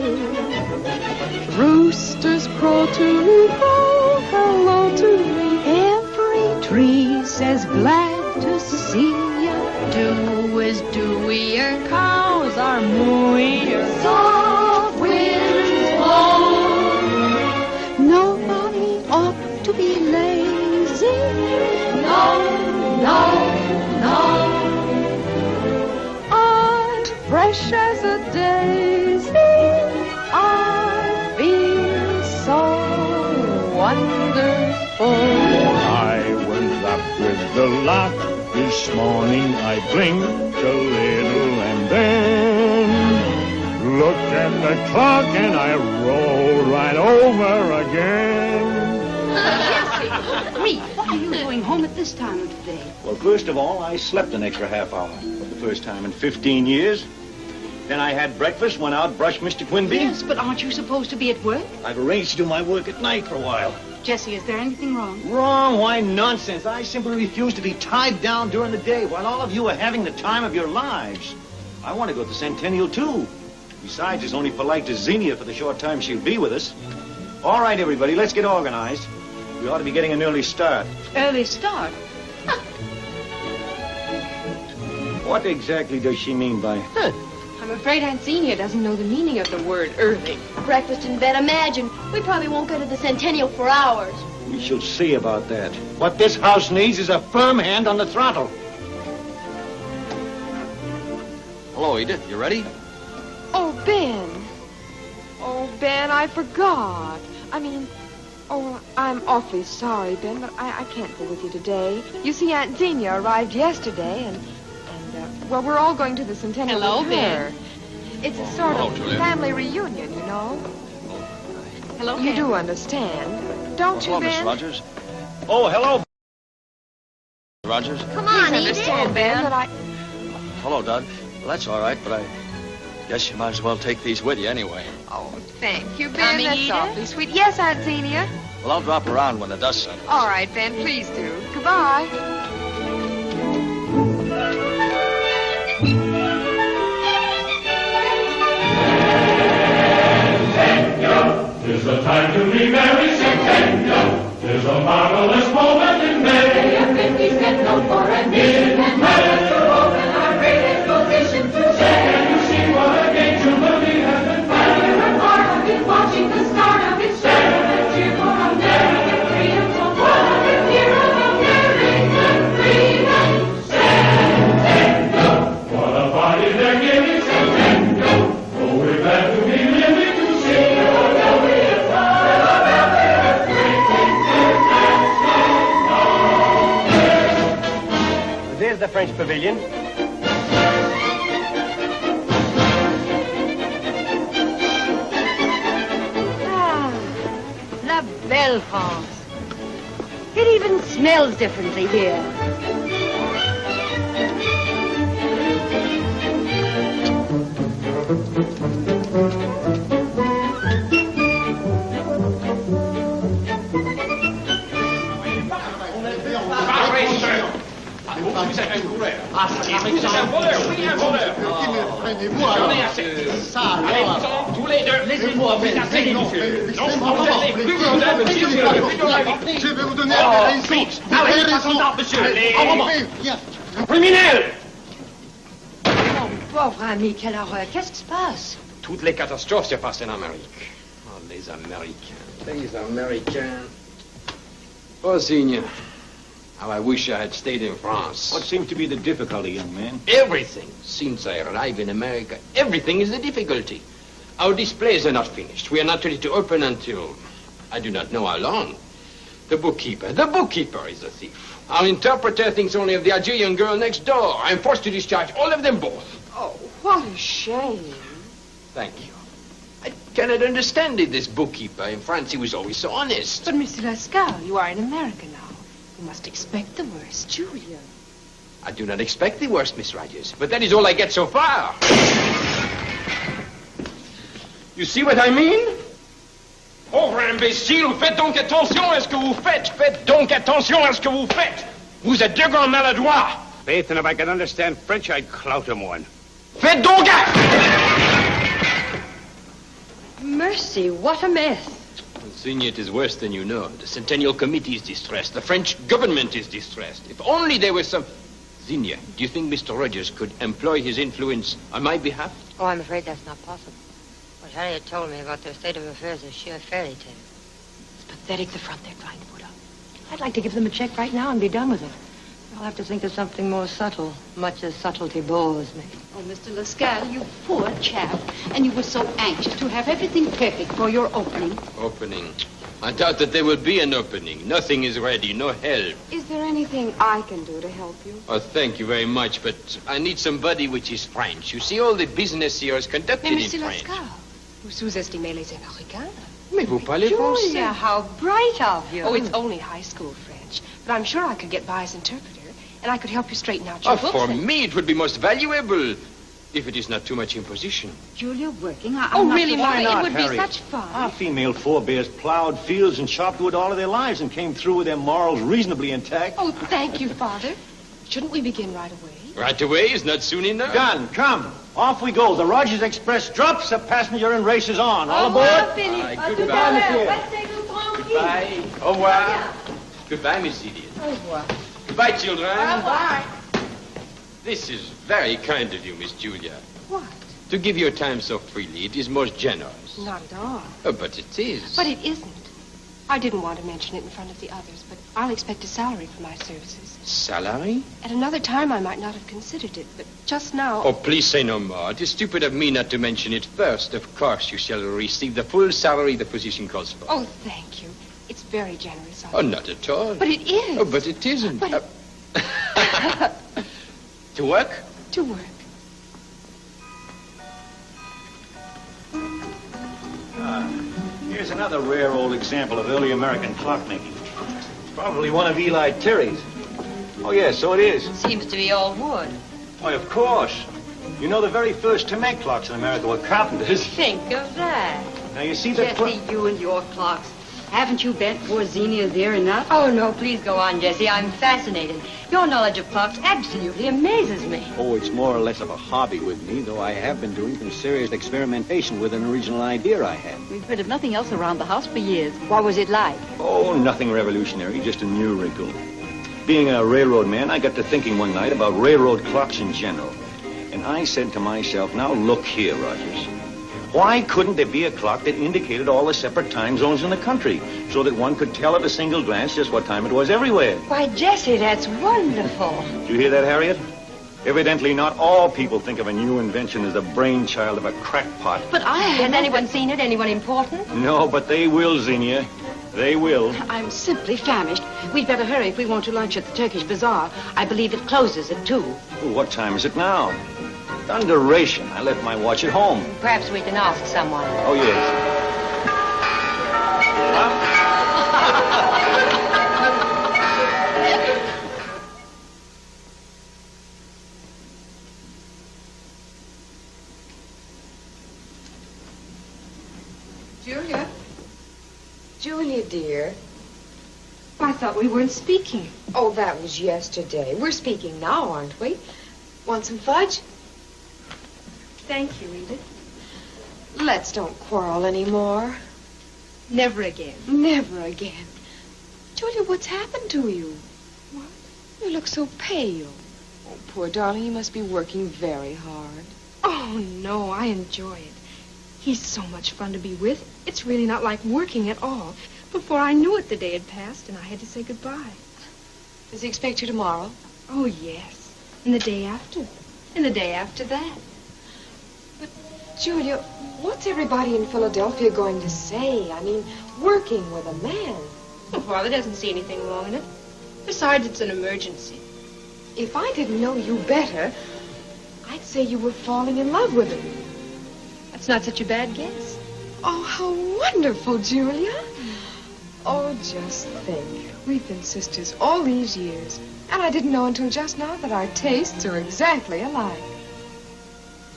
[SPEAKER 12] Roosters crow to me, crow hello to me. Every tree says glad to see ya. Dew is dewier, cows are mooier. Soft winds blow. Nobody ought to be lazy. No, no, no. I'm fresh as a daisy. I feel so wonderful.
[SPEAKER 10] I was up with the lark this morning. I blinked a little and then looked at the clock and I rolled right over again.
[SPEAKER 15] Reed, what are you doing home at this time of the day?
[SPEAKER 5] Well, first of all, I slept an extra half hour for the first time in 15 years. Then I had breakfast, went out, brushed Mr. Quinby.
[SPEAKER 15] Yes, but aren't you supposed to be at work?
[SPEAKER 5] I've arranged to do my work at night for a while.
[SPEAKER 15] Jesse, is there anything wrong?
[SPEAKER 5] Wrong? Why, nonsense. I simply refuse to be tied down during the day while all of you are having the time of your lives. I want to go to the Centennial, too. Besides, it's only polite to Xenia for the short time she'll be with us. All right, everybody, let's get organized. We ought to be getting an early start.
[SPEAKER 15] Early start?
[SPEAKER 5] What exactly does she mean by...
[SPEAKER 8] I'm afraid Aunt Xenia doesn't know the meaning of the word early.
[SPEAKER 17] Breakfast in bed, imagine. We probably won't go to the Centennial for hours.
[SPEAKER 5] We shall see about that. What this house needs is a firm hand on the throttle.
[SPEAKER 11] Hello, Edith. You ready?
[SPEAKER 8] Oh, Ben. Oh, Ben, I forgot. I'm awfully sorry, Ben, but I can't go with you today. You see, Aunt Xenia arrived yesterday, and well, we're all going to the Centennial
[SPEAKER 15] Hello,
[SPEAKER 8] with her. It's a sort of
[SPEAKER 11] Julia.
[SPEAKER 8] family reunion, you know.
[SPEAKER 15] Hello,
[SPEAKER 8] You
[SPEAKER 15] Ben.
[SPEAKER 8] do understand, don't you,
[SPEAKER 11] Hello, Miss
[SPEAKER 8] Ben?
[SPEAKER 11] Rogers.
[SPEAKER 5] Oh, hello.
[SPEAKER 11] Rogers.
[SPEAKER 17] Come on,
[SPEAKER 8] Please
[SPEAKER 17] Edith.
[SPEAKER 8] understand, Ben, that
[SPEAKER 11] hello, Dad. Well, that's all right, but I guess you might as well take these with you anyway.
[SPEAKER 8] Oh, thank you, Ben.
[SPEAKER 15] Coming,
[SPEAKER 8] That's
[SPEAKER 15] Edith?
[SPEAKER 8] awfully sweet. Yes, Aunt Xenia.
[SPEAKER 11] Well, I'll drop around when the dust settles.
[SPEAKER 8] All right, Ben, please do. Goodbye.
[SPEAKER 1] Tis the time to be merry, Centennial. Tis a marvelous moment in May.
[SPEAKER 2] A 50-cent note for admission and matters to open our great exposition to share.
[SPEAKER 1] Can you see what a gay jubilee has been planned?
[SPEAKER 2] We're a part of it, watching the start of it. Share and cheer for American freedom. So 100 years of American freedom.
[SPEAKER 1] Centennial. What a party they're giving, Centennial. Oh, we're glad to be living to see Philadelphia proud.
[SPEAKER 14] There's the French pavilion.
[SPEAKER 13] Ah, la belle France. It even smells differently here.
[SPEAKER 14] Vous êtes un coureur. Vous êtes un voleur, oui, un voleur. J'en ai assez. Allez, tous les deux. Laissez-moi, c'est assez, monsieur. Non, vous êtes les plus grands dames, monsieur.
[SPEAKER 3] Je vais vous donner des raisons.
[SPEAKER 14] Allez, passons monsieur. Les criminels.
[SPEAKER 13] Oh, pauvre ami, quelle horreur. Qu'est-ce qui se passe?
[SPEAKER 14] Toutes les catastrophes se passent en Amérique. Oh, les Américains. Les Américains. Oh, Signor. How I wish I had stayed in France.
[SPEAKER 5] What seems to be the difficulty, young man?
[SPEAKER 14] Everything. Since I arrived in America, everything is the difficulty. Our displays are not finished. We are not ready to open until I do not know how long. The bookkeeper is a thief. Our interpreter thinks only of the Algerian girl next door. I'm forced to discharge all of them both.
[SPEAKER 8] Oh, what a shame.
[SPEAKER 14] Thank you. I cannot understand it, this bookkeeper. In France, he was always so honest.
[SPEAKER 6] But, Mr. Lascal, you are in America now. You must expect the worst, Julia.
[SPEAKER 14] I do not expect the worst, Miss Rogers, but that is all I get so far. You see what I mean? Pauvre imbécile, faites donc attention à ce que vous faites. Faites donc attention à ce que vous faites. Vous êtes deux grands maladroits.
[SPEAKER 3] Faith, and if I could understand French, I'd clout him one.
[SPEAKER 14] Faites donc gaffe!
[SPEAKER 13] Mercy, what a mess.
[SPEAKER 14] Signor, it is worse than you know. The Centennial Committee is distressed. The French government is distressed. If only there was some... Signor, do you think Mr. Rogers could employ his influence on my behalf?
[SPEAKER 18] Oh, I'm afraid that's not possible. What Harriet told me about their state of affairs is sheer fairy tale.
[SPEAKER 6] It's pathetic, the front they're trying to put up. I'd like to give them a check right now and be done with it.
[SPEAKER 18] I'll have to think of something more subtle, much as subtlety bores me.
[SPEAKER 15] Oh, Mr. Lascal, you poor chap. And you were so anxious to have everything perfect for your opening.
[SPEAKER 14] Opening? I doubt that there will be an opening. Nothing is ready, no help.
[SPEAKER 8] Is there anything I can do to help you?
[SPEAKER 14] Oh, thank you very much, but I need somebody which is French. You see, all the business here is conducted
[SPEAKER 6] Mais,
[SPEAKER 14] in
[SPEAKER 6] Mr.
[SPEAKER 14] French.
[SPEAKER 6] Lascal, vous sous-estimez les Américains.
[SPEAKER 14] Mais vous parlez français.
[SPEAKER 13] Julia, how bright of you.
[SPEAKER 6] Oh, it's only high school French. But I'm sure I could get by as interpreter. And I could help you straighten out your
[SPEAKER 14] Oh,
[SPEAKER 6] books.
[SPEAKER 14] for me, it would be most valuable, if it is not too much imposition.
[SPEAKER 15] Julia working?
[SPEAKER 6] Oh, really,
[SPEAKER 5] Why
[SPEAKER 6] Mother?
[SPEAKER 5] not,
[SPEAKER 6] It would
[SPEAKER 5] Harriet?
[SPEAKER 6] be such fun.
[SPEAKER 5] Our female forebears plowed fields and chopped wood all of their lives and came through with their morals reasonably intact.
[SPEAKER 6] Oh, thank you, Father. Shouldn't we begin right away?
[SPEAKER 14] Right away is not soon enough.
[SPEAKER 5] Done. Come. Off we go. The Rogers Express drops. The passenger and races on. All aboard?
[SPEAKER 14] Goodbye, monsieur. Goodbye. Au revoir. Goodbye, Miss Idiot.
[SPEAKER 13] Au revoir.
[SPEAKER 14] Goodbye, children.
[SPEAKER 13] Bye-bye.
[SPEAKER 14] This is very kind of you, Miss Julia.
[SPEAKER 6] What?
[SPEAKER 14] To give your time so freely. It is most generous.
[SPEAKER 6] Not at all.
[SPEAKER 14] Oh, but it is.
[SPEAKER 6] But it isn't. I didn't want to mention it in front of the others, but I'll expect a salary for my services.
[SPEAKER 14] Salary?
[SPEAKER 6] At another time, I might not have considered it, but just now...
[SPEAKER 14] Oh, please say no more. It is stupid of me not to mention it first. Of course, you shall receive the full salary the position calls for.
[SPEAKER 6] Oh, thank you. It's very generous of
[SPEAKER 14] Oh,
[SPEAKER 6] you.
[SPEAKER 14] not at all.
[SPEAKER 6] But it is.
[SPEAKER 14] Oh, but it isn't.
[SPEAKER 6] But
[SPEAKER 14] To work?
[SPEAKER 6] To work.
[SPEAKER 5] Here's another rare old example of early American clockmaking. Probably one of Eli Terry's. Oh, yes, so it is.
[SPEAKER 18] Seems to be all wood.
[SPEAKER 5] Why, of course. You know, the very first to make clocks in America were carpenters.
[SPEAKER 13] Think of that.
[SPEAKER 5] Now, you see that...
[SPEAKER 13] Jesse, you and your clocks. Haven't you bet poor Xenia there enough? Oh, no, please go on, Jesse. I'm fascinated. Your knowledge of clocks absolutely amazes me.
[SPEAKER 5] Oh, it's more or less of a hobby with me, though I have been doing some serious experimentation with an original idea I had.
[SPEAKER 15] We've heard of nothing else around the house for years. What was it like?
[SPEAKER 5] Oh, nothing revolutionary, just a new wrinkle. Being a railroad man, I got to thinking one night about railroad clocks in general. And I said to myself, now look here, Rogers. Why couldn't there be a clock that indicated all the separate time zones in the country so that one could tell at a single glance just what time it was everywhere?
[SPEAKER 13] Why, Jesse, that's wonderful.
[SPEAKER 5] Did you hear that, Harriet? Evidently, not all people think of a new invention as the brainchild of a crackpot.
[SPEAKER 13] But has anyone seen it? Anyone important?
[SPEAKER 5] No, but they will, Xenia. They will.
[SPEAKER 15] I'm simply famished. We'd better hurry if we want to lunch at the Turkish Bazaar. I believe it closes at 2.
[SPEAKER 5] Well, what time is it now? Thunderation. I left my watch at home.
[SPEAKER 13] Perhaps we can ask someone.
[SPEAKER 5] Oh, yes.
[SPEAKER 8] Julia? Julia, dear.
[SPEAKER 6] I thought we weren't speaking.
[SPEAKER 8] Oh, that was yesterday. We're speaking now, aren't we? Want some fudge?
[SPEAKER 6] Thank you, Edith.
[SPEAKER 8] Let's don't quarrel anymore.
[SPEAKER 6] Never again.
[SPEAKER 8] Never again. Julia, what's happened to you? What? You look so pale. Oh, poor darling, you must be working very hard.
[SPEAKER 6] Oh, no, I enjoy it. He's so much fun to be with. It's really not like working at all. Before I knew it, the day had passed, and I had to say goodbye.
[SPEAKER 8] Does he expect you tomorrow?
[SPEAKER 6] Oh, yes. And the day after. And the day after that.
[SPEAKER 8] But, Julia, what's everybody in Philadelphia going to say? I mean, working with a man.
[SPEAKER 6] Oh, Father doesn't see anything wrong in it. Besides, it's an emergency.
[SPEAKER 8] If I didn't know you better, I'd say you were falling in love with him.
[SPEAKER 6] That's not such a bad guess.
[SPEAKER 8] Oh, how wonderful, Julia. Oh, just think. We've been sisters all these years. And I didn't know until just now that our tastes are exactly alike.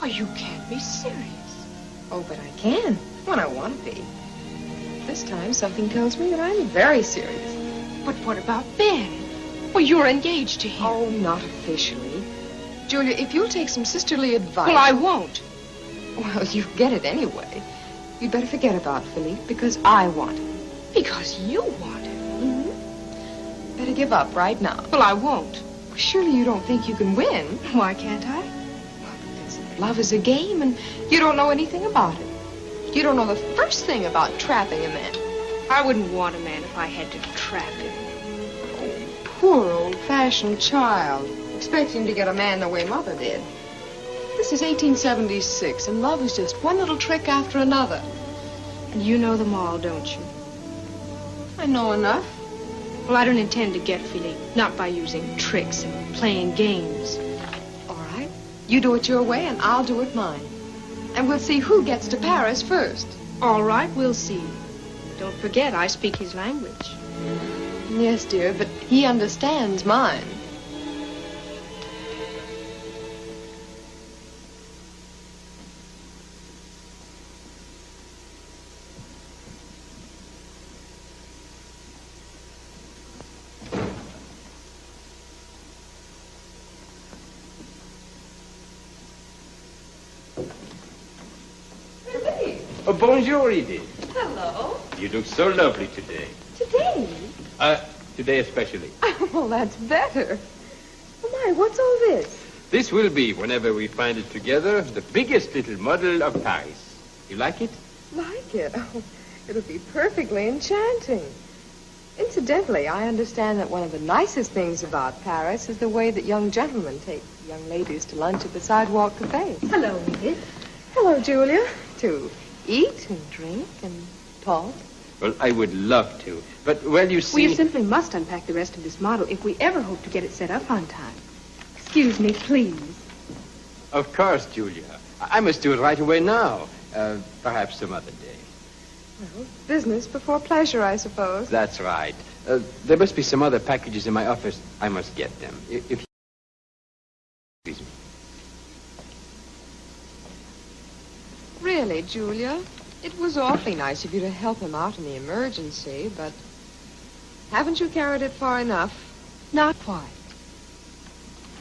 [SPEAKER 6] Oh, you can't be serious.
[SPEAKER 8] Oh, but I can, when I want to be. This time, something tells me that I'm very serious.
[SPEAKER 6] But what about Ben? Well, you're engaged to him.
[SPEAKER 8] Oh, not officially. Julia, if you'll take some sisterly advice...
[SPEAKER 6] Well, I won't.
[SPEAKER 8] Well, you get it anyway. You'd better forget about Philippe, because I want it.
[SPEAKER 6] Because you want it?
[SPEAKER 8] Mm-hmm. Better give up right now.
[SPEAKER 6] Well, I won't.
[SPEAKER 8] Well, surely you don't think you can win.
[SPEAKER 6] Why can't I?
[SPEAKER 8] Well, because love is a game, and you don't know anything about it. You don't know the first thing about trapping a man.
[SPEAKER 6] I wouldn't want a man if I had to trap him.
[SPEAKER 8] Oh, poor old-fashioned child. Expecting to get a man the way Mother did. This is 1876, and love is just one little trick after another.
[SPEAKER 6] And you know them all, don't you?
[SPEAKER 8] I know enough.
[SPEAKER 6] Well, I don't intend to get Philippe. Not by using tricks and playing games.
[SPEAKER 8] All right. You do it your way, and I'll do it mine. And we'll see who gets to Paris first.
[SPEAKER 6] All right, we'll see. Don't forget, I speak his language.
[SPEAKER 8] Yes, dear, but he understands mine.
[SPEAKER 14] Oh, bonjour, Edith.
[SPEAKER 8] Hello.
[SPEAKER 14] You look so lovely today.
[SPEAKER 8] Today?
[SPEAKER 14] Today especially.
[SPEAKER 8] Well, that's better. Oh, my, what's all this?
[SPEAKER 14] This will be, whenever we find it together, the biggest little model of Paris. You like it?
[SPEAKER 8] Like it? Oh, it'll be perfectly enchanting. Incidentally, I understand that one of the nicest things about Paris is the way that young gentlemen take young ladies to lunch at the sidewalk cafes.
[SPEAKER 6] Hello, Edith.
[SPEAKER 8] Hello, Julia. To eat and drink and talk.
[SPEAKER 14] Well, I would love to. But, well, you see...
[SPEAKER 6] We simply must unpack the rest of this model if we ever hope to get it set up on time. Excuse me, please.
[SPEAKER 14] Of course, Julia. I must do it right away now. Perhaps some other day.
[SPEAKER 8] Well, business before pleasure, I suppose.
[SPEAKER 14] That's right. There must be some other packages in my office. I must get them. If you... Excuse me.
[SPEAKER 8] really, Julia. It was awfully nice of you to help him out in the emergency, but haven't you carried it far enough?
[SPEAKER 6] Not quite.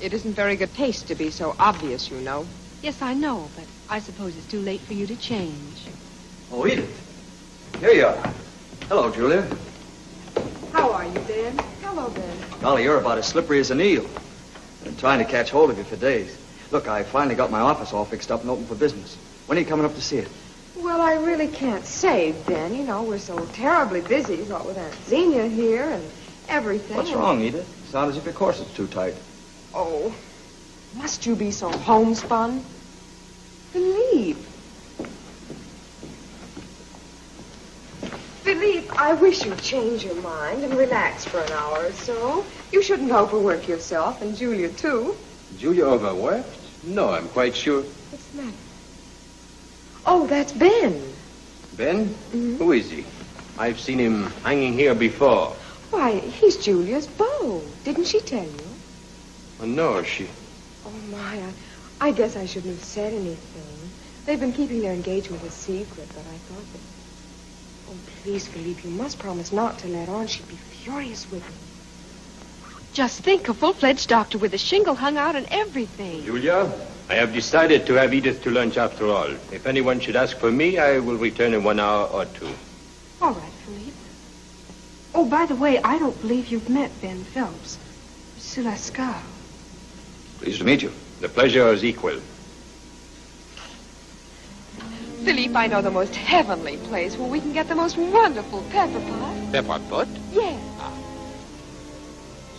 [SPEAKER 8] It isn't very good taste to be so obvious, you know.
[SPEAKER 6] Yes, I know, but I suppose it's too late for you to change.
[SPEAKER 11] Oh, Edith. Here you are. Hello, Julia.
[SPEAKER 8] How are you, Ben? Hello, Ben.
[SPEAKER 11] Golly, you're about as slippery as an eel. Been trying to catch hold of you for days. Look, I finally got my office all fixed up and open for business. When are you coming up to see it?
[SPEAKER 8] Well, I really can't say, Ben. You know, we're so terribly busy, what with Aunt Xenia here and everything.
[SPEAKER 11] What's wrong, Edith? Sounds as if your corset's too tight.
[SPEAKER 8] Oh, must you be so homespun? Philippe. Philippe, I wish you'd change your mind and relax for an hour or so. You shouldn't overwork yourself, and Julia, too.
[SPEAKER 14] Julia overworked? No, I'm quite sure.
[SPEAKER 8] What's the matter? Oh, that's Ben.
[SPEAKER 14] Ben? Who is he? I've seen him hanging here before.
[SPEAKER 8] Why, he's Julia's beau. Didn't she tell you?
[SPEAKER 14] Oh, no, she...
[SPEAKER 8] Oh, my, I guess I shouldn't have said anything. They've been keeping their engagement a secret, but I thought that... Oh, please, Philippe, you must promise not to let on. She'd be furious with me.
[SPEAKER 6] Just think, a full-fledged doctor with a shingle hung out and everything.
[SPEAKER 14] Julia, I have decided to have Edith to lunch after all. If anyone should ask for me, I will return in 1 hour or two.
[SPEAKER 6] All right, Philippe. Oh, by the way, I don't believe you've met Ben Phelps. Sur Lascar.
[SPEAKER 11] Pleased to meet you.
[SPEAKER 14] The pleasure is equal.
[SPEAKER 8] Philippe, I know the most heavenly place where we can get the most wonderful pepper pot.
[SPEAKER 14] Pepper pot?
[SPEAKER 8] Yes.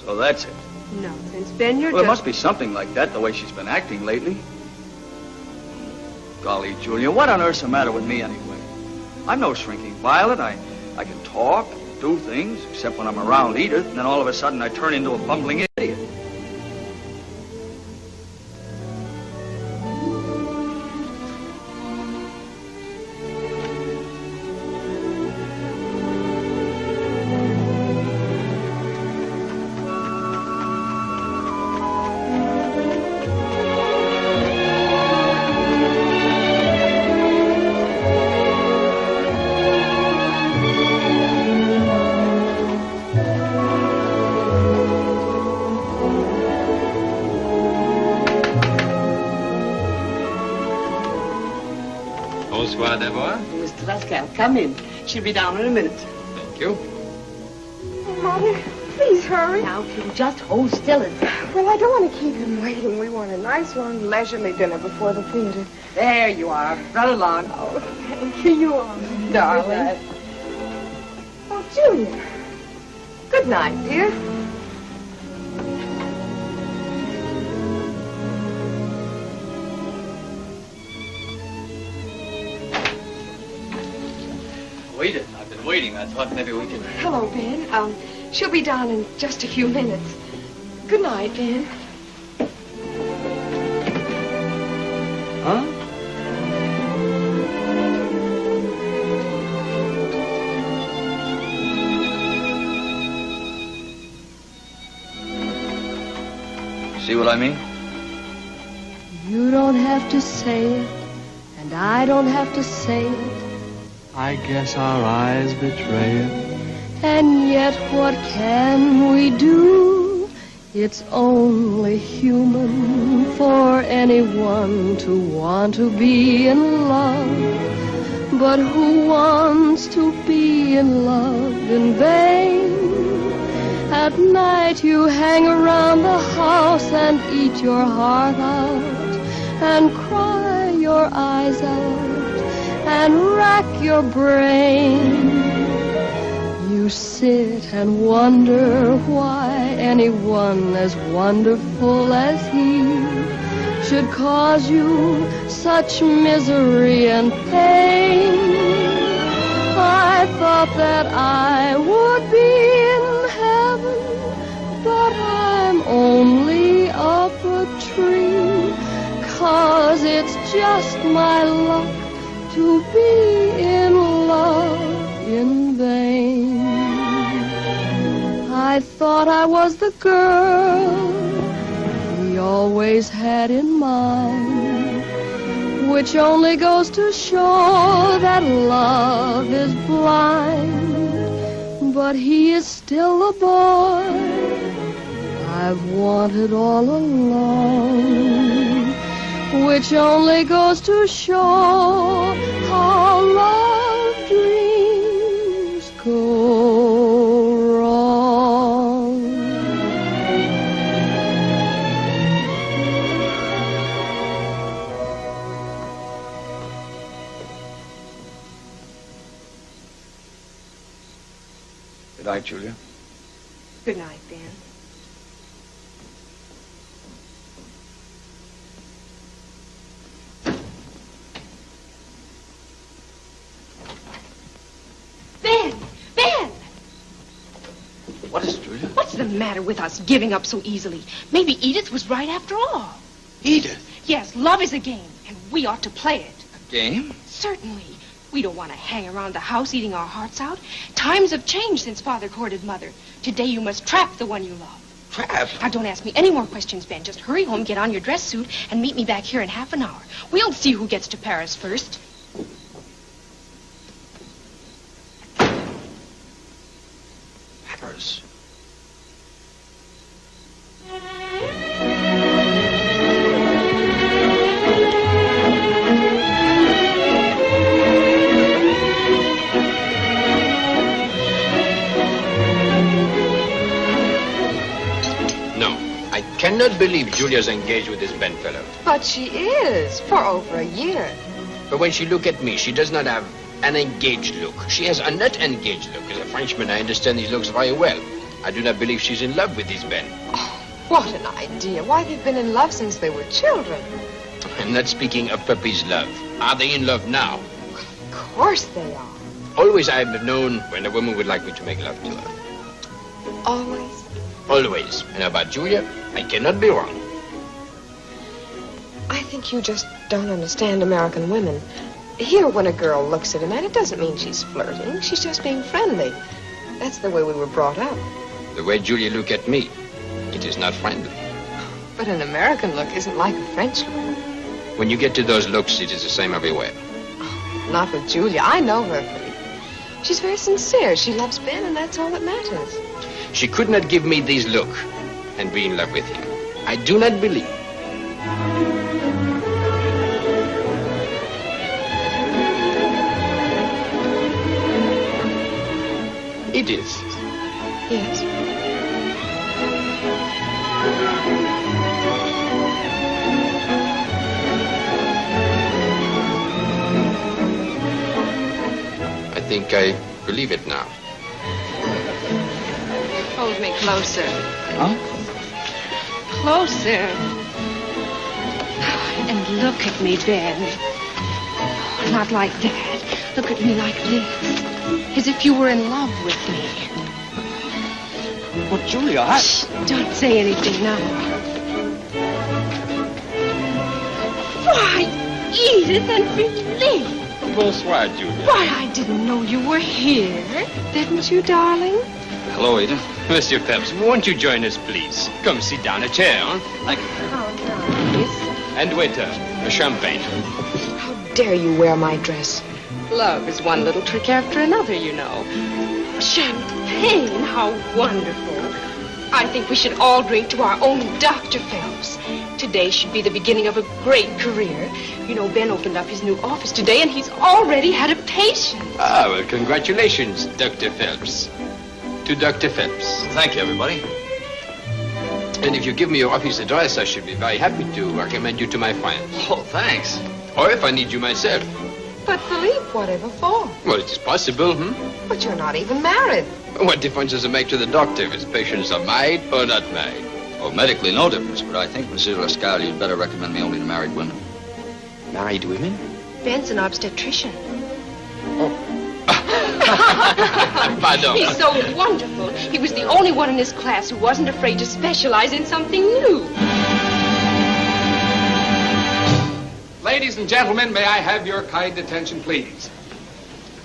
[SPEAKER 11] So that's it.
[SPEAKER 6] Nonsense, Ben, you're
[SPEAKER 11] Well, it
[SPEAKER 6] just...
[SPEAKER 11] must be something like that, the way she's been acting lately. Golly, Julia, what on earth's the matter with me anyway? I'm no shrinking violet. I can talk, do things, except when I'm around Edith, and then all of a sudden I turn into a bumbling idiot.
[SPEAKER 14] Bonsoir, Deborah.
[SPEAKER 19] Mr. Lascar, come in. She'll be down in a minute.
[SPEAKER 14] Thank you.
[SPEAKER 8] Mother, please hurry.
[SPEAKER 19] Now, Phil, just hold still.
[SPEAKER 8] Well, I don't want to keep him waiting. We want a nice, long, leisurely dinner before the theater.
[SPEAKER 19] There you are. Run along.
[SPEAKER 8] Oh, thank you. You are, darling. Oh, Julia. Good night, dear.
[SPEAKER 11] Waited. I've been waiting. I thought maybe we could...
[SPEAKER 8] Hello, Ben. She'll be down in just a few minutes. Good night, Ben.
[SPEAKER 11] Huh? See what I mean?
[SPEAKER 12] You don't have to say it, and I don't have to say it.
[SPEAKER 9] I guess our eyes betray it.
[SPEAKER 12] And yet what can we do? It's only human for anyone to want to be in love. But who wants to be in love in vain? At night you hang around the house and eat your heart out and cry your eyes out and rack your brain. You sit and wonder why anyone as wonderful as he should cause you such misery and pain. I thought that I would be in heaven, but I'm only up a tree, 'cause it's just my luck to be in love in vain. I thought I was the girl he always had in mind
[SPEAKER 2] which only goes to show that love is blind. But he is still the boy I've wanted all along, which only goes to show how love dreams go wrong.
[SPEAKER 11] Good night, Julia.
[SPEAKER 8] Good night, Ben.
[SPEAKER 6] Ben! Ben!
[SPEAKER 11] What is it, Julia?
[SPEAKER 6] What's the matter with us giving up so easily? Maybe Edith was right after all.
[SPEAKER 11] Edith?
[SPEAKER 6] Yes, love is a game, and we ought to play it.
[SPEAKER 11] Game?
[SPEAKER 6] Certainly. We don't want to hang around the house eating our hearts out. Times have changed since Father courted Mother. Today you must trap the one you love.
[SPEAKER 11] Trap?
[SPEAKER 6] Now, don't ask me any more questions, Ben. Just hurry home, get on your dress suit, and meet me back here in half an hour. We'll see who gets to Paris first.
[SPEAKER 11] Paris?
[SPEAKER 14] I cannot believe Julia's engaged with this Ben fellow.
[SPEAKER 8] But she is, for over a year.
[SPEAKER 14] But when she look at me, she does not have an engaged look. She has a not engaged look. As a Frenchman, I understand these looks very well. I do not believe she's in love with this Ben.
[SPEAKER 8] Oh, what an idea. Why, they've been in love since they were children.
[SPEAKER 14] I'm not speaking of puppy's love. Are they in love now?
[SPEAKER 8] Of course they are.
[SPEAKER 14] Always I have known when a woman would like me to make love to her.
[SPEAKER 8] Always?
[SPEAKER 14] Always. And about Julia, I cannot be wrong.
[SPEAKER 8] I think you just don't understand American women. Here, when a girl looks at a man, it doesn't mean she's flirting. She's just being friendly. That's the way we were brought up.
[SPEAKER 14] The way Julia look at me, it is not friendly.
[SPEAKER 8] But an American look isn't like a French look.
[SPEAKER 14] When you get to those looks, it is the same everywhere.
[SPEAKER 8] Not with Julia. I know her, Philippe. She's very sincere. She loves Ben, and that's all that matters.
[SPEAKER 14] She could not give me this look and be in love with him. I do not believe. Edith.
[SPEAKER 8] Yes?
[SPEAKER 14] I think I believe it now.
[SPEAKER 8] Hold me closer.
[SPEAKER 11] Huh?
[SPEAKER 6] Closer. And look at me, Ben. Not like that. Look at me like this. As if you were in love with me.
[SPEAKER 11] But Julia,
[SPEAKER 6] Shh, don't say anything now. Why, Edith and Philippe.
[SPEAKER 14] Bonsoir, Julia.
[SPEAKER 6] Why, I didn't know you were here. Didn't you, darling?
[SPEAKER 11] Hello, Edith.
[SPEAKER 14] Monsieur Phelps, won't you join us, please? Come sit down, a chair, huh?
[SPEAKER 11] Thank you.
[SPEAKER 8] How nice.
[SPEAKER 14] And waiter, a champagne.
[SPEAKER 8] How dare you wear my dress?
[SPEAKER 6] Love is one little trick after another, you know. Champagne, how wonderful. I think we should all drink to our own Dr. Phelps. Today should be the beginning of a great career. You know, Ben opened up his new office today, and he's already had a patient.
[SPEAKER 14] Ah, well, congratulations, Dr. Phelps. To Dr. Phelps.
[SPEAKER 11] Thank you, everybody.
[SPEAKER 14] And if you give me your office address, I should be very happy to recommend you to my friends.
[SPEAKER 11] Oh, thanks.
[SPEAKER 14] Or if I need you myself.
[SPEAKER 8] But, Philippe, whatever for?
[SPEAKER 14] Well, it is possible,
[SPEAKER 8] But you're not even married.
[SPEAKER 14] What difference does it make to the doctor if his patients are married or not married?
[SPEAKER 11] Oh, medically, no difference. But I think, Monsieur Rascal, you'd better recommend me only to married women.
[SPEAKER 14] Married women?
[SPEAKER 6] Ben's an obstetrician.
[SPEAKER 14] Pardon.
[SPEAKER 6] He's so wonderful. He was the only one in his class who wasn't afraid to specialize in something new.
[SPEAKER 20] Ladies and gentlemen, may I have your kind attention, please?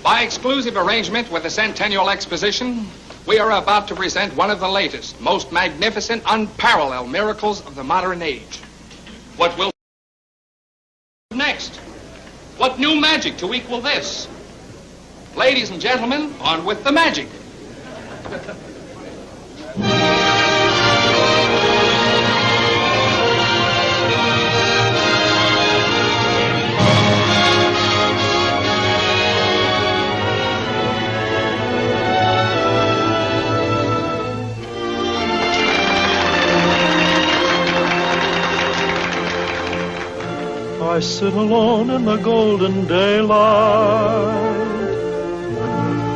[SPEAKER 20] By exclusive arrangement with the Centennial Exposition, we are about to present one of the latest, most magnificent, unparalleled miracles of the modern age. What will next? What new magic to equal this? Ladies and gentlemen, on with the magic.
[SPEAKER 9] I sit alone in the golden daylight,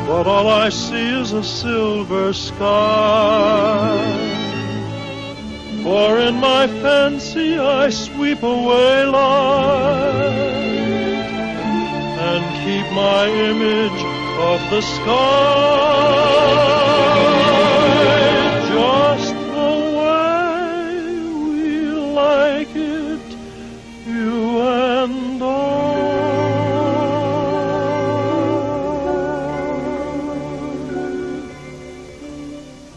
[SPEAKER 9] but all I see is a silver sky. For in my fancy I sweep away light and keep my image of the sky just the way we like it, you and I.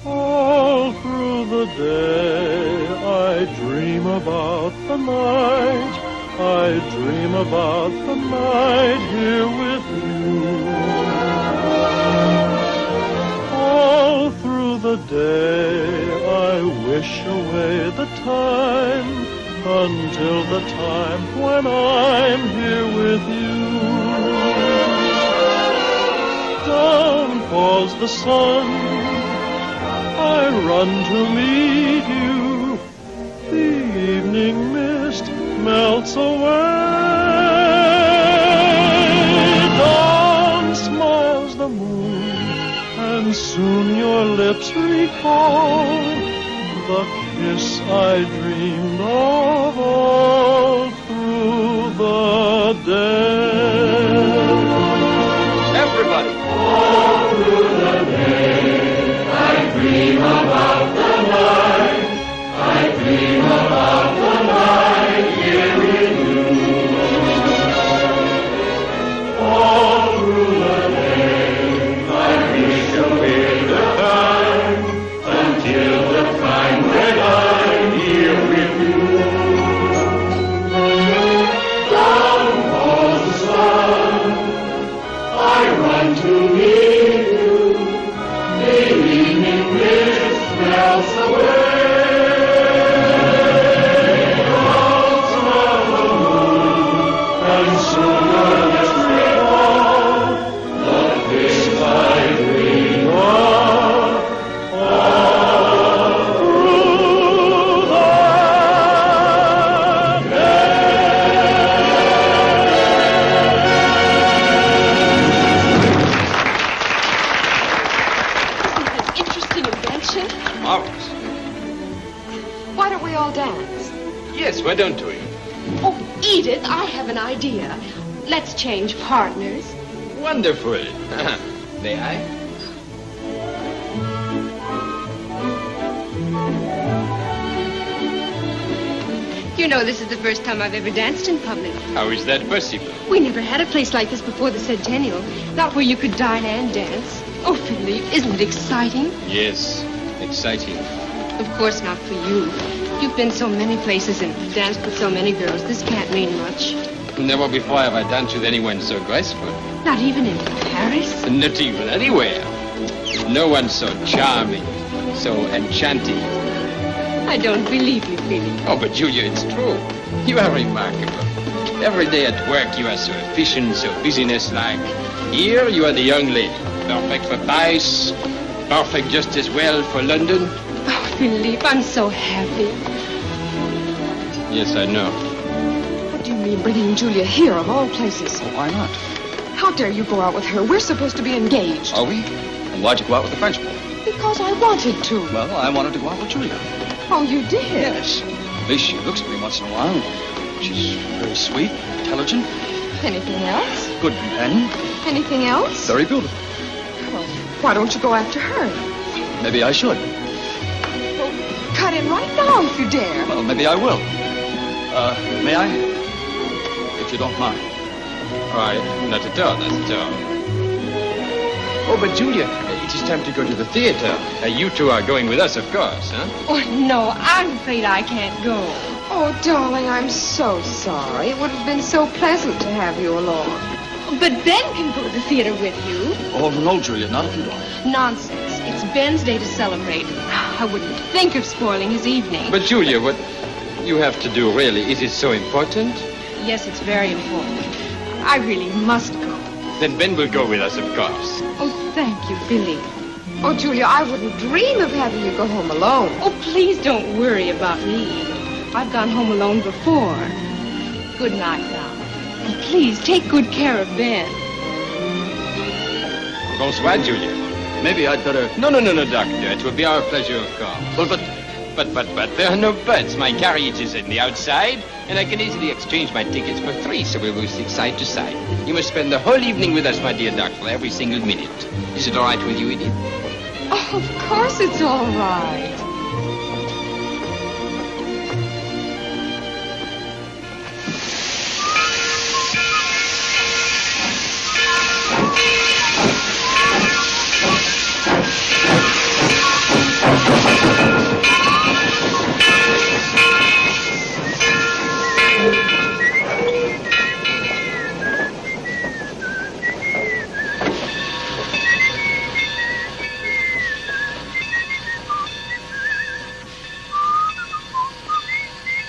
[SPEAKER 9] All through the day I dream about the night, I dream about the night here with you. All through the day I wish away the time until the time when I'm here with you. Down falls the sun, I run to meet you. The evening mist melts away. Dawn smiles the moon, and soon your lips recall the kiss I dreamed of all through the day.
[SPEAKER 11] Everybody.
[SPEAKER 1] All through the day, I dream about the night. I dream about the night here with you. All through the day, I wish away the time until the time when I'm here with you. Down falls the sun, I run to meet you. The evening mist melts away. Down smiles the moon, and soon your lips recall the kiss I dreamed of all through the
[SPEAKER 8] Interesting invention.
[SPEAKER 14] Marvelous.
[SPEAKER 8] Why don't we all dance?
[SPEAKER 14] Yes, why don't we?
[SPEAKER 8] Oh, Edith, I have an idea. Let's change partners.
[SPEAKER 14] Wonderful. May I?
[SPEAKER 6] You know, this is the first time I've ever danced in public.
[SPEAKER 14] How is that possible?
[SPEAKER 6] We never had a place like this before the Centennial. Not where you could dine and dance. Oh, Philippe, isn't it exciting?
[SPEAKER 14] Yes, exciting.
[SPEAKER 6] Of course not for you. You've been so many places and danced with so many girls. This can't mean much.
[SPEAKER 14] Never before have I danced with anyone so graceful.
[SPEAKER 6] Not even in Paris?
[SPEAKER 14] Not even anywhere. No one so charming, so enchanting.
[SPEAKER 6] I don't believe you, Philippe.
[SPEAKER 14] Oh, but Julia, it's true. You are remarkable. Every day at work you are so efficient, so businesslike. Here you are the young lady. Perfect for Paris, perfect just as well for London.
[SPEAKER 6] Oh, Philippe, I'm so happy.
[SPEAKER 14] Yes, I know.
[SPEAKER 8] What do you mean bringing Julia here of all places?
[SPEAKER 11] Well, why not?
[SPEAKER 8] How dare you go out with her? We're supposed to be engaged.
[SPEAKER 11] Are we? And why'd you go out with the Frenchman?
[SPEAKER 8] Because I wanted to.
[SPEAKER 11] Well, I wanted to go out with Julia.
[SPEAKER 8] Oh, you did?
[SPEAKER 11] Yes. At least she looks at me once in a while. She's very sweet, intelligent.
[SPEAKER 8] Anything else?
[SPEAKER 11] Good companion.
[SPEAKER 8] Anything else?
[SPEAKER 11] Very beautiful.
[SPEAKER 8] Well, why don't you go after her?
[SPEAKER 11] Maybe I should.
[SPEAKER 8] Well, cut in right now if you dare.
[SPEAKER 11] Well, maybe I will. May I? If you don't mind.
[SPEAKER 14] Why, not at all, not at all. Oh, but Julia, it is time to go to the theater. You two are going with us, of course, huh?
[SPEAKER 6] Oh, no, I'm afraid I can't go.
[SPEAKER 8] Oh, darling, I'm so sorry. It would have been so pleasant to have you along.
[SPEAKER 15] But Ben can go to the theater with you.
[SPEAKER 11] Oh, no, Julia, not if you don't.
[SPEAKER 15] Nonsense. It's Ben's day to celebrate. I wouldn't think of spoiling his evening.
[SPEAKER 14] But, Julia, what you have to do, really, is it so important?
[SPEAKER 15] Yes, it's very important. I really must go.
[SPEAKER 14] Then Ben will go with us, of course.
[SPEAKER 15] Oh, thank you, Billy.
[SPEAKER 8] Oh, Julia, I wouldn't dream of having you go home alone.
[SPEAKER 15] Oh, please don't worry about me. I've gone home alone before. Good night now. And please take good care of Ben.
[SPEAKER 14] Bonsoir, Julia.
[SPEAKER 11] Maybe I'd better...
[SPEAKER 14] No, Doctor. It will be our pleasure, of course. But there are no buts. My carriage is in the outside, and I can easily exchange my tickets for 3, so we will sit side to side. You must spend the whole evening with us, my dear doctor, every single minute. Is it all right with you, Edith?
[SPEAKER 8] Oh, of course it's all right.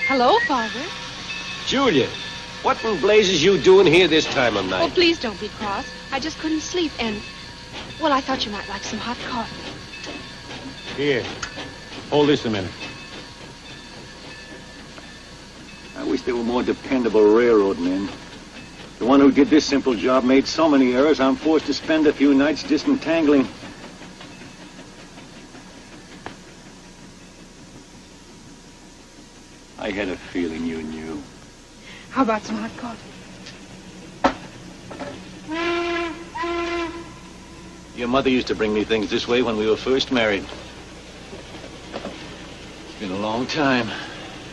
[SPEAKER 15] Hello, Father.
[SPEAKER 21] Julia, what in blazes you doing here this time of
[SPEAKER 15] Oh,
[SPEAKER 21] night?
[SPEAKER 15] please don't be cross. I just couldn't sleep, and, well, I thought you might like some hot coffee.
[SPEAKER 21] Here, hold this a minute.
[SPEAKER 5] I wish there were more dependable railroad men. The one who did this simple job made so many errors, I'm forced to spend a few nights disentangling. I had a feeling you knew.
[SPEAKER 15] How about some hot coffee?
[SPEAKER 5] Your mother used to bring me things this way when we were first married. It's been a long time.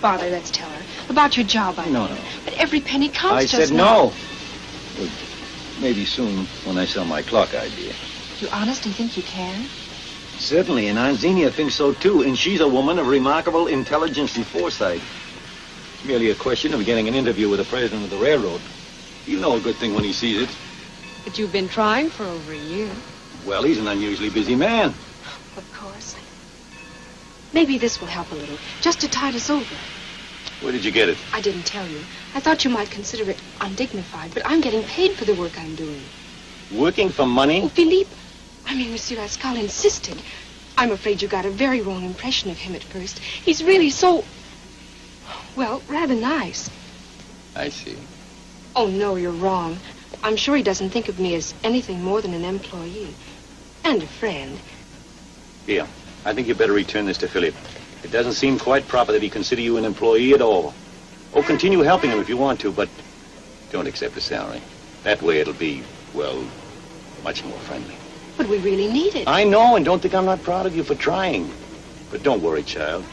[SPEAKER 15] Father, let's tell her. About your job, I
[SPEAKER 5] No,
[SPEAKER 15] mean.
[SPEAKER 5] no.
[SPEAKER 15] But every penny counts
[SPEAKER 5] I
[SPEAKER 15] just
[SPEAKER 5] said
[SPEAKER 15] now.
[SPEAKER 5] no. Well, maybe soon when I sell my clock idea.
[SPEAKER 15] You honestly think you can?
[SPEAKER 5] Certainly, and Aunt Xenia thinks so too, and she's a woman of remarkable intelligence and foresight. It's merely a question of getting an interview with the president of the railroad. He'll know a good thing when he sees it.
[SPEAKER 15] But you've been trying for over a year.
[SPEAKER 5] Well, he's an unusually busy man.
[SPEAKER 15] Of course. Maybe this will help a little, just to tide us over.
[SPEAKER 5] Where did you get it?
[SPEAKER 15] I didn't tell you. I thought you might consider it undignified, but I'm getting paid for the work I'm doing.
[SPEAKER 5] Working for money?
[SPEAKER 15] Oh, Philippe, Monsieur Lascal insisted. I'm afraid you got a very wrong impression of him at first. He's really so, well, rather nice.
[SPEAKER 5] I see.
[SPEAKER 15] Oh, no, you're wrong. I'm sure he doesn't think of me as anything more than an employee. And a friend.
[SPEAKER 5] Here, I think you better return this to Philip. It doesn't seem quite proper that he consider you an employee at all. Oh, continue helping him if you want to, but don't accept a salary. That way it'll be, well, much more friendly.
[SPEAKER 15] But we really need it.
[SPEAKER 5] I know, and don't think I'm not proud of you for trying. But don't worry, child.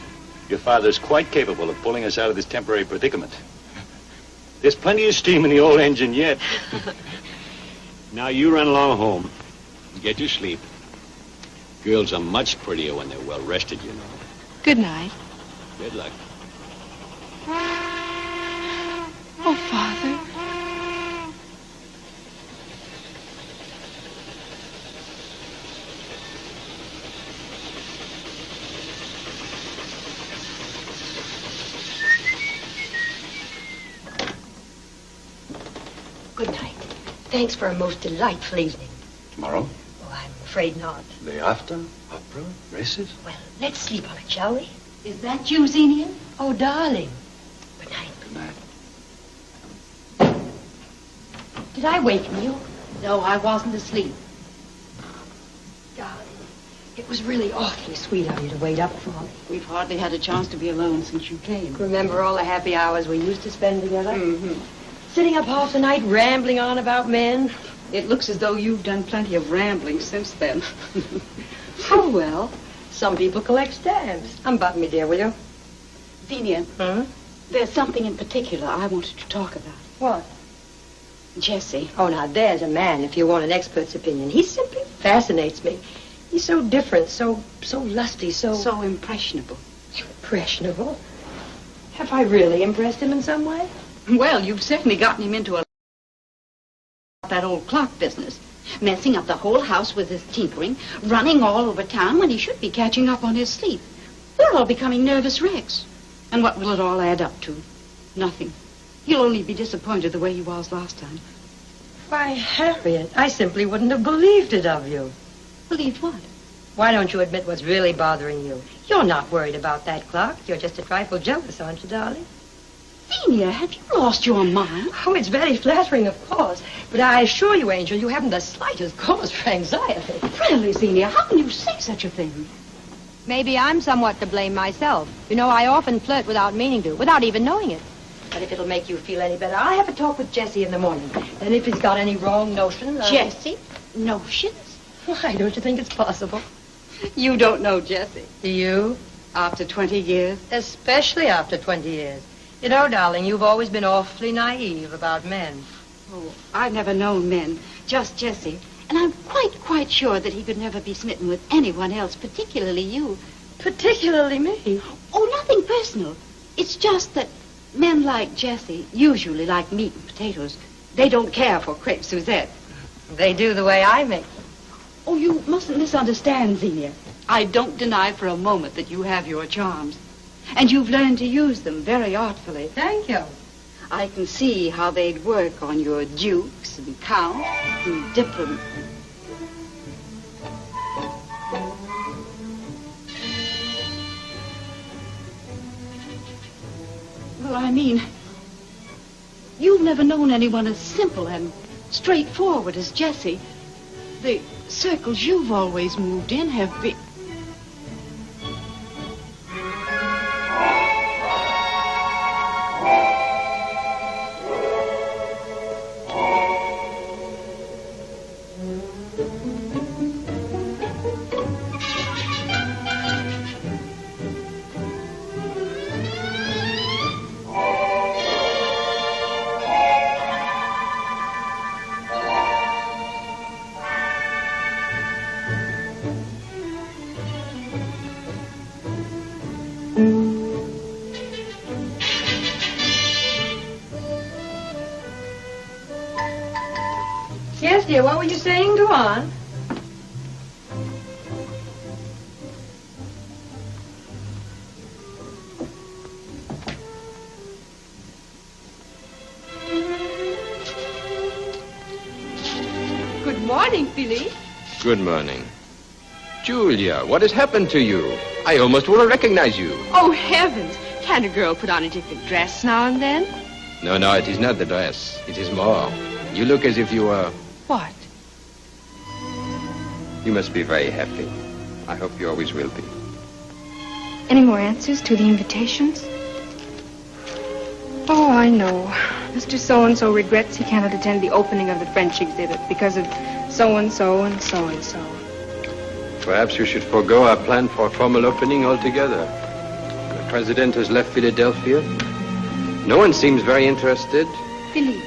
[SPEAKER 5] Your father's quite capable of pulling us out of this temporary predicament. There's plenty of steam in the old engine yet. Now you run along home and get your sleep. Girls are much prettier when they're well rested, you know.
[SPEAKER 15] Good night.
[SPEAKER 5] Good luck.
[SPEAKER 15] Oh, Father.
[SPEAKER 18] Good night. Thanks for a most delightful evening.
[SPEAKER 5] Tomorrow?
[SPEAKER 18] Oh, I'm afraid not.
[SPEAKER 5] Day after? Opera? Races?
[SPEAKER 18] Well, let's sleep on it, shall we? Is that you, Xenia? Oh, darling. Good night.
[SPEAKER 5] Good night.
[SPEAKER 18] Did I waken you?
[SPEAKER 15] No, I wasn't asleep.
[SPEAKER 18] Darling, it was really awfully sweet of you to wait up for me.
[SPEAKER 19] We've hardly had a chance to be alone since you came.
[SPEAKER 18] Remember all the happy hours we used to spend together?
[SPEAKER 19] Mm-hmm.
[SPEAKER 18] Sitting up half the night rambling on about men.
[SPEAKER 19] It looks as though you've done plenty of rambling since then.
[SPEAKER 18] Oh, well, some people collect stamps. Unbutton me, dear, will you?
[SPEAKER 19] Xenia,
[SPEAKER 18] Huh?
[SPEAKER 19] there's something in particular I wanted to talk about.
[SPEAKER 18] What?
[SPEAKER 19] Jesse.
[SPEAKER 18] Oh, now, there's a man, if you want an expert's opinion. He simply fascinates me. He's so different, so lusty, so
[SPEAKER 19] So impressionable.
[SPEAKER 18] impressionable. Have I really impressed him in some way?
[SPEAKER 19] Well, you've certainly gotten him into that old clock business. Messing up the whole house with his tinkering, running all over town when he should be catching up on his sleep. We're all becoming nervous wrecks. And what will it all add up to? Nothing. He'll only be disappointed the way he was last time.
[SPEAKER 18] Why, Harriet, I simply wouldn't have believed it of you.
[SPEAKER 19] Believed what?
[SPEAKER 18] Why don't you admit what's really bothering you? You're not worried about that clock. You're just a trifle jealous, aren't you, darling?
[SPEAKER 19] Xenia, have you lost your mind?
[SPEAKER 18] Oh, it's very flattering, of course. But I assure you, Angel, you haven't the slightest cause for anxiety.
[SPEAKER 19] Really, Xenia, how can you say such a thing?
[SPEAKER 13] Maybe I'm somewhat to blame myself. You know, I often flirt without meaning to, without even knowing it.
[SPEAKER 18] But if it'll make you feel any better, I'll have a talk with Jesse in the morning. And if he's got any wrong notions...
[SPEAKER 19] Jesse? Notions?
[SPEAKER 18] Why, don't you think it's possible?
[SPEAKER 19] You don't know Jesse.
[SPEAKER 18] Do you?
[SPEAKER 19] After 20 years?
[SPEAKER 18] Especially after 20 years. You know, darling, you've always been awfully naive about men.
[SPEAKER 19] Oh, I've never known men, just Jesse. And I'm quite sure that he could never be smitten with anyone else, particularly you.
[SPEAKER 18] Particularly me?
[SPEAKER 19] Oh, nothing personal. It's just that men like Jesse usually like meat and potatoes. They don't care for crepe Suzette.
[SPEAKER 18] They do the way I make them.
[SPEAKER 19] Oh, you mustn't misunderstand, Xenia. I don't deny for a moment that you have your charms. And you've learned to use them very artfully.
[SPEAKER 18] Thank you.
[SPEAKER 19] I can see how they'd work on your dukes and counts and diplomats. Well, I mean, you've never known anyone as simple and straightforward as Jesse. The circles you've always moved in have been...
[SPEAKER 18] Yes, dear, what were you saying? Go on.
[SPEAKER 15] Good morning, Philly.
[SPEAKER 14] Good morning. Julia, what has happened to you? I almost wouldn't recognize you.
[SPEAKER 15] Oh, heavens. Can a girl put on a different dress now and then?
[SPEAKER 14] No, it is not the dress. It is more. You look as if you were...
[SPEAKER 15] What?
[SPEAKER 14] You must be very happy. I hope you always will be.
[SPEAKER 15] Any more answers to the invitations? Oh, I know. Mr. So-and-so regrets he cannot attend the opening of the French exhibit because of so-and-so and so-and-so.
[SPEAKER 14] Perhaps you should forego our plan for a formal opening altogether. The president has left Philadelphia. No one seems very interested.
[SPEAKER 15] Philippe.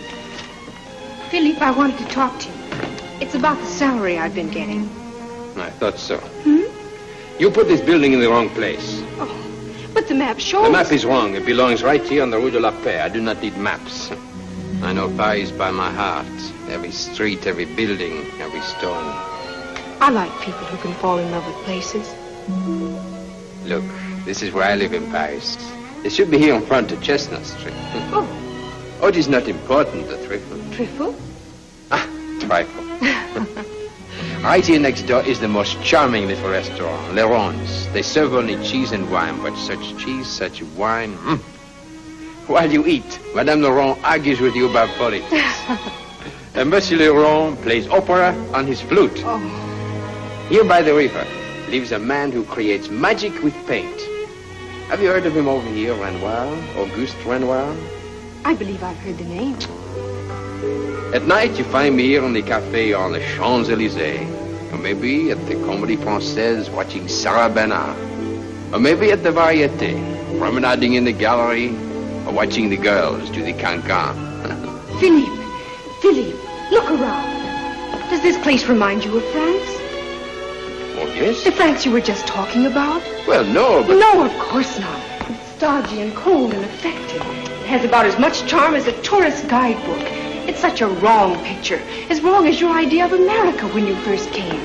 [SPEAKER 15] Philippe, I wanted to talk to you. It's about the salary I've been getting.
[SPEAKER 14] I thought so. You put this building in the wrong place.
[SPEAKER 15] But the map shows...
[SPEAKER 14] The map is wrong. It belongs right here on the Rue de la Paix. I do not need maps. I know Paris by my heart. Every street, every building, every stone.
[SPEAKER 15] I like people who can fall in love with places.
[SPEAKER 14] Look, this is where I live in Paris. It should be here in front of Chestnut Street. Oh, it is not important, the trifle.
[SPEAKER 15] Trifle?
[SPEAKER 14] Trifle. Right here next door is the most charming little restaurant, Le Ron's. They serve only cheese and wine, but such cheese, such wine. While you eat, Madame Laurent argues with you about politics. And Monsieur Laurent plays opera on his flute. Here by the river lives a man who creates magic with paint. Have you heard of him over here, Renoir? Auguste Renoir?
[SPEAKER 15] I believe I've heard the name.
[SPEAKER 14] At night, you find me here on the café on the Champs-Élysées. Or maybe at the Comédie Française watching Sarah Bernard. Or maybe at the Variété, promenading in the gallery or watching the girls do the cancan.
[SPEAKER 15] Philippe, look around. Does this place remind you of France?
[SPEAKER 14] Oh, yes?
[SPEAKER 15] The France you were just talking about?
[SPEAKER 14] Well, no, but...
[SPEAKER 15] No, of course not. stodgy and cold and affected. It has about as much charm as a tourist guidebook. It's such a wrong picture. As wrong as your idea of America when you first came.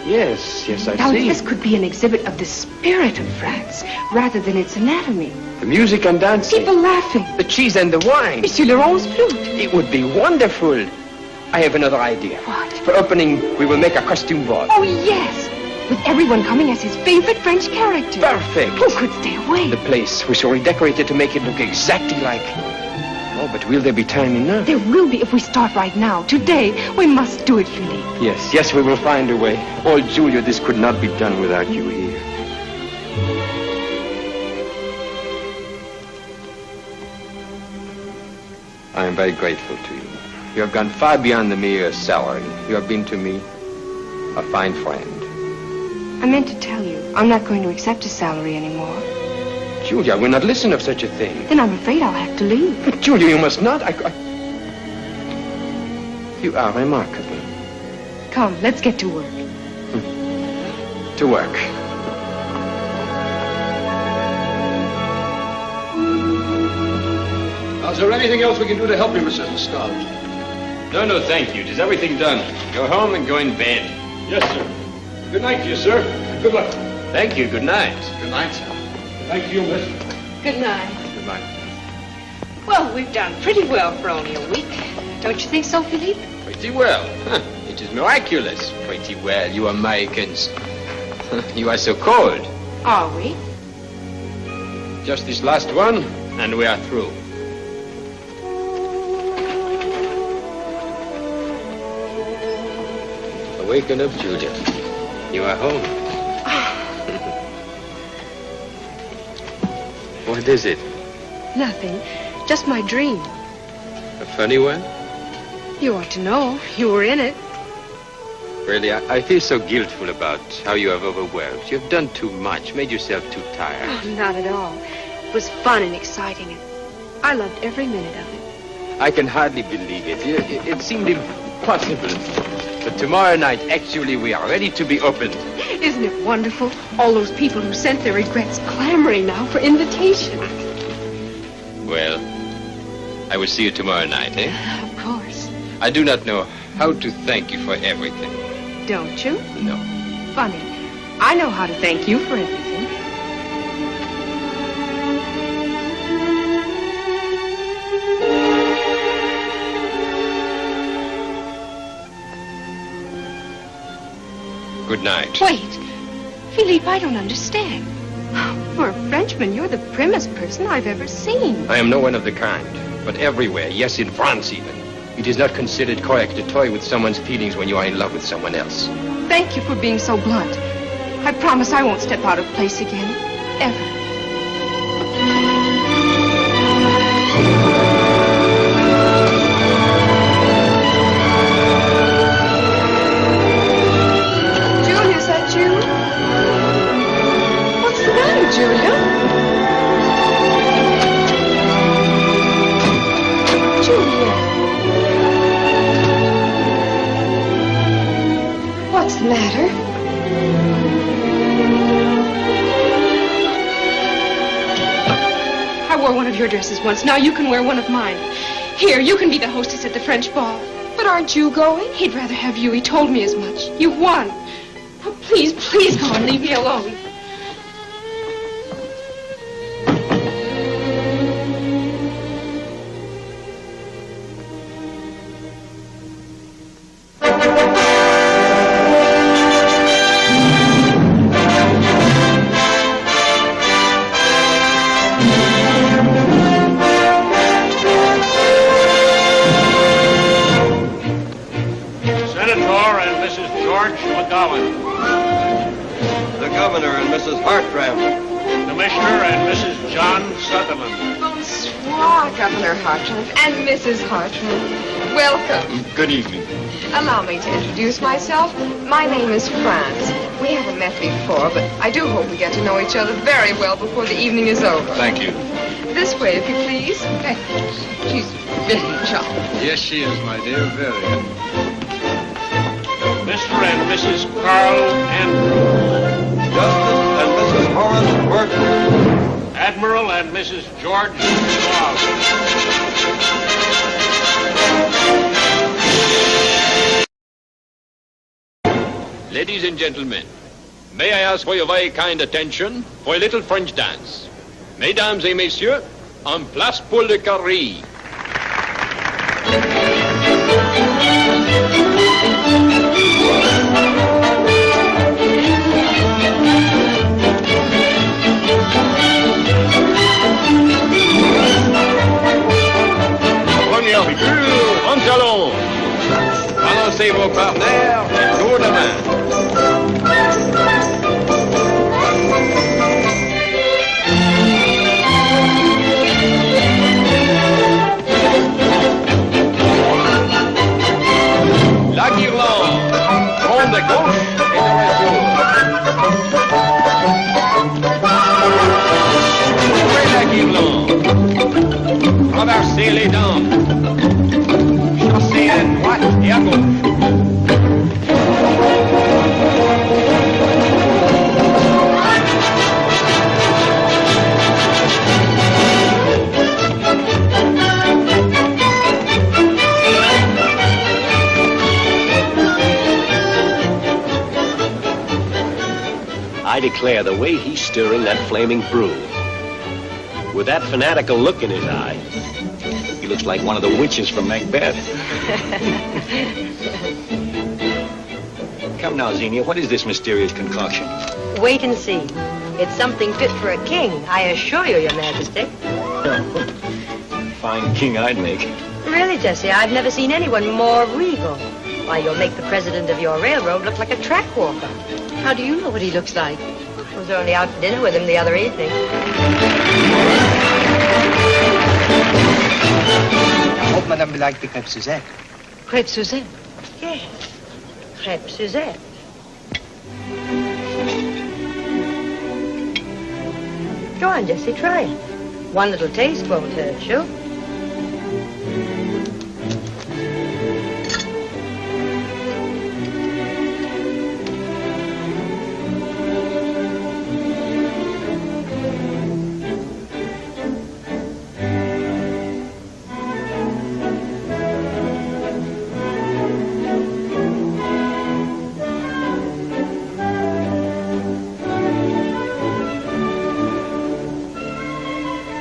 [SPEAKER 14] Yes, I
[SPEAKER 15] Now,
[SPEAKER 14] see.
[SPEAKER 15] this could be an exhibit of the spirit of France, rather than its anatomy.
[SPEAKER 14] The music and dancing.
[SPEAKER 15] People laughing.
[SPEAKER 14] The cheese and the wine.
[SPEAKER 15] Monsieur Laurent's flute.
[SPEAKER 14] It would be wonderful. I have another idea.
[SPEAKER 15] What?
[SPEAKER 14] For opening, we will make a costume ball.
[SPEAKER 15] Oh, yes. With everyone coming as his favorite French character.
[SPEAKER 14] Perfect.
[SPEAKER 15] Who could stay away?
[SPEAKER 14] The place, we shall redecorate it to make it look exactly like... Oh, but will there be time enough?
[SPEAKER 15] There will be if we start right now. Today, we must do it, Philippe.
[SPEAKER 14] Yes, we will find a way. Oh, Julia, this could not be done without you here. I am very grateful to you. You have gone far beyond the mere salary. You have been to me a fine friend.
[SPEAKER 15] I meant to tell you, I'm not going to accept a salary anymore.
[SPEAKER 14] Julia, I will not listen of such a thing.
[SPEAKER 15] Then I'm afraid I'll have to leave.
[SPEAKER 14] But Julia, you must not. You are remarkable.
[SPEAKER 15] Come, let's get to work.
[SPEAKER 14] To work.
[SPEAKER 4] Is there anything else we can do to help you, Mrs. Lescaut?
[SPEAKER 14] No, thank you. It is everything done. Go home and go in bed.
[SPEAKER 4] Yes, sir. Good night to you, sir. Good luck.
[SPEAKER 14] Thank you. Good night.
[SPEAKER 4] Good night, sir. Thank you, miss.
[SPEAKER 15] Good night.
[SPEAKER 14] Good night.
[SPEAKER 15] Well, we've done pretty well for only a week. Don't you think so, Philippe?
[SPEAKER 14] Pretty well. It is miraculous. Pretty well, you Americans. You are so cold.
[SPEAKER 15] Are we?
[SPEAKER 14] Just this last one, and we are through. Waken up, Julia. You are home. What is it?
[SPEAKER 15] Nothing. Just my dream.
[SPEAKER 14] A funny one?
[SPEAKER 15] You ought to know. You were in it.
[SPEAKER 14] Really, I feel so guiltful about how you have overworked. You have done too much, made yourself too tired.
[SPEAKER 15] Oh, not at all. It was fun and exciting, and I loved every minute of it.
[SPEAKER 14] I can hardly believe it. It seemed impossible. But tomorrow night, actually, we are ready to be opened.
[SPEAKER 15] Isn't it wonderful? All those people who sent their regrets clamoring now for invitations.
[SPEAKER 14] Well, I will see you tomorrow night, eh?
[SPEAKER 15] Of course.
[SPEAKER 14] I do not know how to thank you for everything.
[SPEAKER 15] Don't you?
[SPEAKER 14] No.
[SPEAKER 15] Funny. I know how to thank you for everything.
[SPEAKER 14] Good night.
[SPEAKER 15] Wait. Philippe, I don't understand. For a Frenchman, you're the primmest person I've ever seen.
[SPEAKER 14] I am no one of the kind. But everywhere, yes, in France even, it is not considered correct to toy with someone's feelings when you are in love with someone else.
[SPEAKER 15] Thank you for being so blunt. I promise I won't step out of place again. Ever. Julia, is that you? What's the matter, Julia? Julia. What's the matter? I wore one of your dresses once. Now you can wear one of mine. Here, you can be the hostess at the French ball. But aren't you going? He'd rather have you. He told me as much. You won. Oh, please, please go and leave me alone.
[SPEAKER 16] Senator and Mrs. George McGowan.
[SPEAKER 22] The governor and Mrs. Hartram.
[SPEAKER 16] Commissioner and Mrs. John Sutherland.
[SPEAKER 8] Bonsoir, Governor Hartram and Mrs. Hartram. Welcome.
[SPEAKER 22] Good evening.
[SPEAKER 8] Allow me to introduce myself. My name is France. We haven't met before, but I do hope we get to know each other very well before the evening is over.
[SPEAKER 22] Thank you.
[SPEAKER 8] This way, if you please. She's really charming.
[SPEAKER 22] Yes, she is, my dear, very.
[SPEAKER 16] Mr. and Mrs. Carl Andrews.
[SPEAKER 22] Justice and Mrs. Horace Burton.
[SPEAKER 16] Admiral and Mrs. George Clark.
[SPEAKER 14] Ladies and gentlemen, may I ask for your very kind attention for a little French dance. Mesdames et messieurs, en place pour le carré. Première figure, en talon. Balancez vos partenaires, tour de main. La guirlande, front de gauche et de retour. Ouvrez la guirlande. Traversez les dents. Chassez à droite et à gauche.
[SPEAKER 21] I declare, the way he's stirring that flaming brew, with that fanatical look in his eye, he looks like one of the witches from Macbeth. Come now, Xenia, what is this mysterious concoction?
[SPEAKER 18] Wait and see. It's something fit for a king, I assure you, Your Majesty.
[SPEAKER 21] Fine king I'd make.
[SPEAKER 18] Really, Jesse, I've never seen anyone more regal. Why, you'll make the president of your railroad look like a track walker.
[SPEAKER 19] How do you know what he looks like?
[SPEAKER 18] I was only out to dinner with him the other evening.
[SPEAKER 7] I hope Madame will like the crêpe Suzette.
[SPEAKER 19] Crêpe Suzette?
[SPEAKER 18] Yes, crêpe Suzette. Go on, Jesse, try it. One little taste won't hurt you.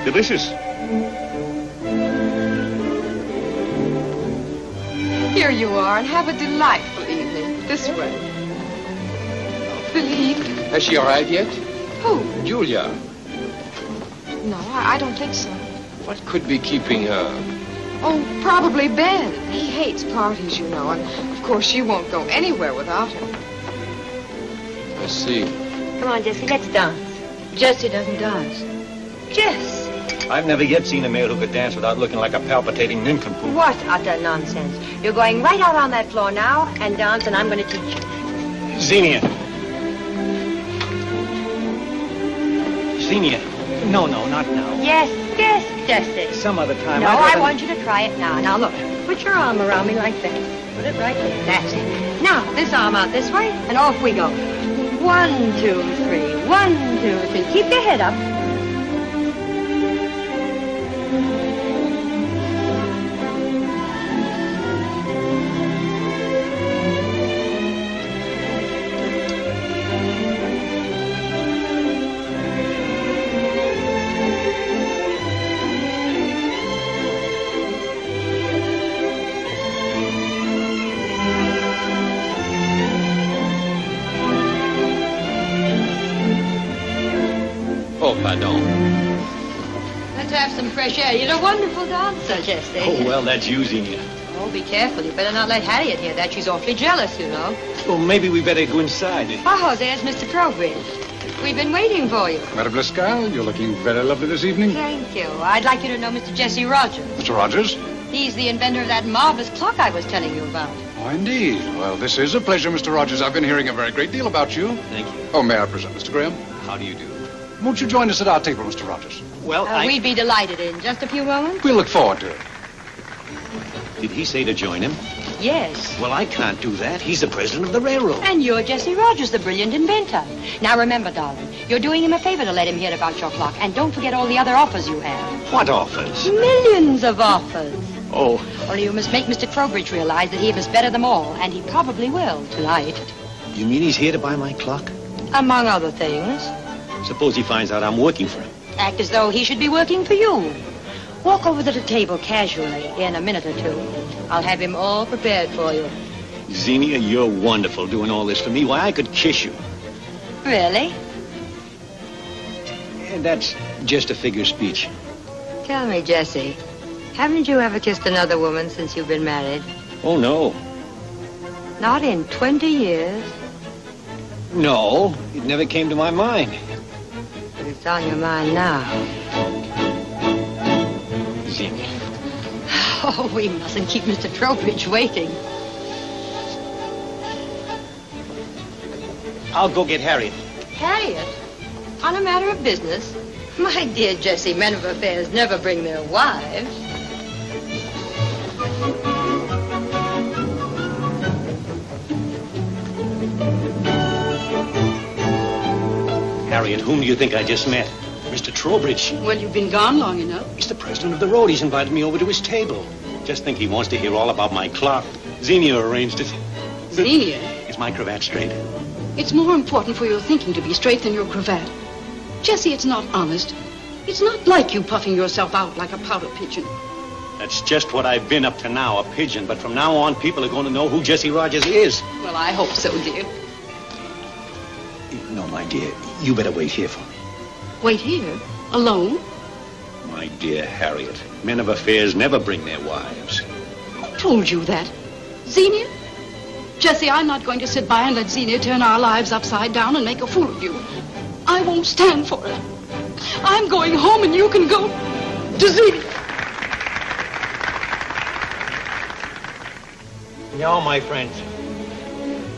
[SPEAKER 16] Delicious.
[SPEAKER 6] Here you are, and have a delightful evening. This way. Philippe?
[SPEAKER 14] Has she arrived yet?
[SPEAKER 6] Who?
[SPEAKER 14] Julia.
[SPEAKER 6] No, I don't think so.
[SPEAKER 14] What could be keeping her?
[SPEAKER 6] Oh, probably Ben. He hates parties, you know, and of course she won't go anywhere without him.
[SPEAKER 14] I see.
[SPEAKER 18] Come on, Jesse, let's dance.
[SPEAKER 19] Jesse doesn't dance.
[SPEAKER 18] Jess!
[SPEAKER 21] I've never yet seen a male who could dance without looking like a palpitating nincompoop.
[SPEAKER 18] What utter nonsense. You're going right out on that floor now and dance, and I'm going to teach you.
[SPEAKER 21] Xenia. Xenia. No, not now.
[SPEAKER 18] Yes, Jesse.
[SPEAKER 21] Some other time.
[SPEAKER 18] No, I want you to try it now. Now, look. Put your arm around me like that. Put it right there. That's it. Now, this arm out this way, and off we go. 1, 2, 3. 1, 2, 3. Keep your head up.
[SPEAKER 14] Oh, pardon.
[SPEAKER 13] Let's have some fresh air. You're a wonderful dancer, Jesse.
[SPEAKER 21] Oh, well, that's you, Xenia.
[SPEAKER 13] Oh, be careful. You better not let Harriet hear that. She's awfully jealous, you know.
[SPEAKER 21] Well, maybe we better go inside.
[SPEAKER 13] Oh, there's Mr. Trowbridge. We've been waiting for you.
[SPEAKER 4] Madame Lescal, you're looking very lovely this evening.
[SPEAKER 13] Thank you. I'd like you to know Mr. Jesse Rogers.
[SPEAKER 4] Mr. Rogers?
[SPEAKER 13] He's the inventor of that marvelous clock I was telling you about.
[SPEAKER 4] Oh, indeed. Well, this is a pleasure, Mr. Rogers. I've been hearing a very great deal about you.
[SPEAKER 21] Thank you.
[SPEAKER 4] Oh, may I present Mr. Graham?
[SPEAKER 21] How do you do?
[SPEAKER 4] Won't you join us at our table, Mr. Rogers?
[SPEAKER 21] Well,
[SPEAKER 13] We'd be delighted in just a few moments.
[SPEAKER 4] We'll look forward to it.
[SPEAKER 21] Did he say to join him?
[SPEAKER 18] Yes.
[SPEAKER 5] Well, I can't do that. He's the president of the railroad.
[SPEAKER 18] And you're Jesse Rogers, the brilliant inventor. Now remember, darling, you're doing him a favor to let him hear about your clock. And don't forget all the other offers you have.
[SPEAKER 5] What offers?
[SPEAKER 18] Millions of offers.
[SPEAKER 5] Oh.
[SPEAKER 18] Only you must make Mr. Trowbridge realize that he must better them all. And he probably will tonight.
[SPEAKER 5] You mean he's here to buy my clock?
[SPEAKER 18] Among other things.
[SPEAKER 5] Suppose he finds out I'm working for him.
[SPEAKER 18] Act as though he should be working for you. Walk over to the table casually in a minute or two. I'll have him all prepared for you.
[SPEAKER 5] Xenia, you're wonderful doing all this for me. Why, I could kiss you.
[SPEAKER 18] Really?
[SPEAKER 5] And that's just a figure of speech.
[SPEAKER 18] Tell me, Jesse, haven't you ever kissed another woman since you've been married?
[SPEAKER 5] Oh, no.
[SPEAKER 18] Not in 20 years?
[SPEAKER 5] No, it never came to my mind.
[SPEAKER 18] But it's on your mind now.
[SPEAKER 5] Xenia.
[SPEAKER 18] Oh, we mustn't keep Mr. Trowbridge waiting.
[SPEAKER 5] I'll go get Harriet.
[SPEAKER 18] Harriet? On a matter of business? My dear Jesse, men of affairs never bring their wives.
[SPEAKER 5] Harriet, whom do you think I just met? Mr. Trowbridge.
[SPEAKER 19] Well, you've been gone long enough.
[SPEAKER 5] He's the president of the road. He's invited me over to his table. Just think he wants to hear all about my clock. Xenia arranged it.
[SPEAKER 19] Xenia?
[SPEAKER 5] Is my cravat straight?
[SPEAKER 19] It's more important for your thinking to be straight than your cravat. Jesse, it's not honest. It's not like you puffing yourself out like a pouter pigeon.
[SPEAKER 5] That's just what I've been up to now, a pigeon. But from now on, people are going to know who Jesse Rogers is.
[SPEAKER 19] Well, I hope so, dear.
[SPEAKER 5] No, my dear, you better wait here for me.
[SPEAKER 19] Wait here? Alone?
[SPEAKER 5] My dear Harriet, men of affairs never bring their wives.
[SPEAKER 19] Who told you that? Xenia? Jesse, I'm not going to sit by and let Xenia turn our lives upside down and make a fool of you. I won't stand for it. I'm going home and you can go to Xenia.
[SPEAKER 5] No, my friends.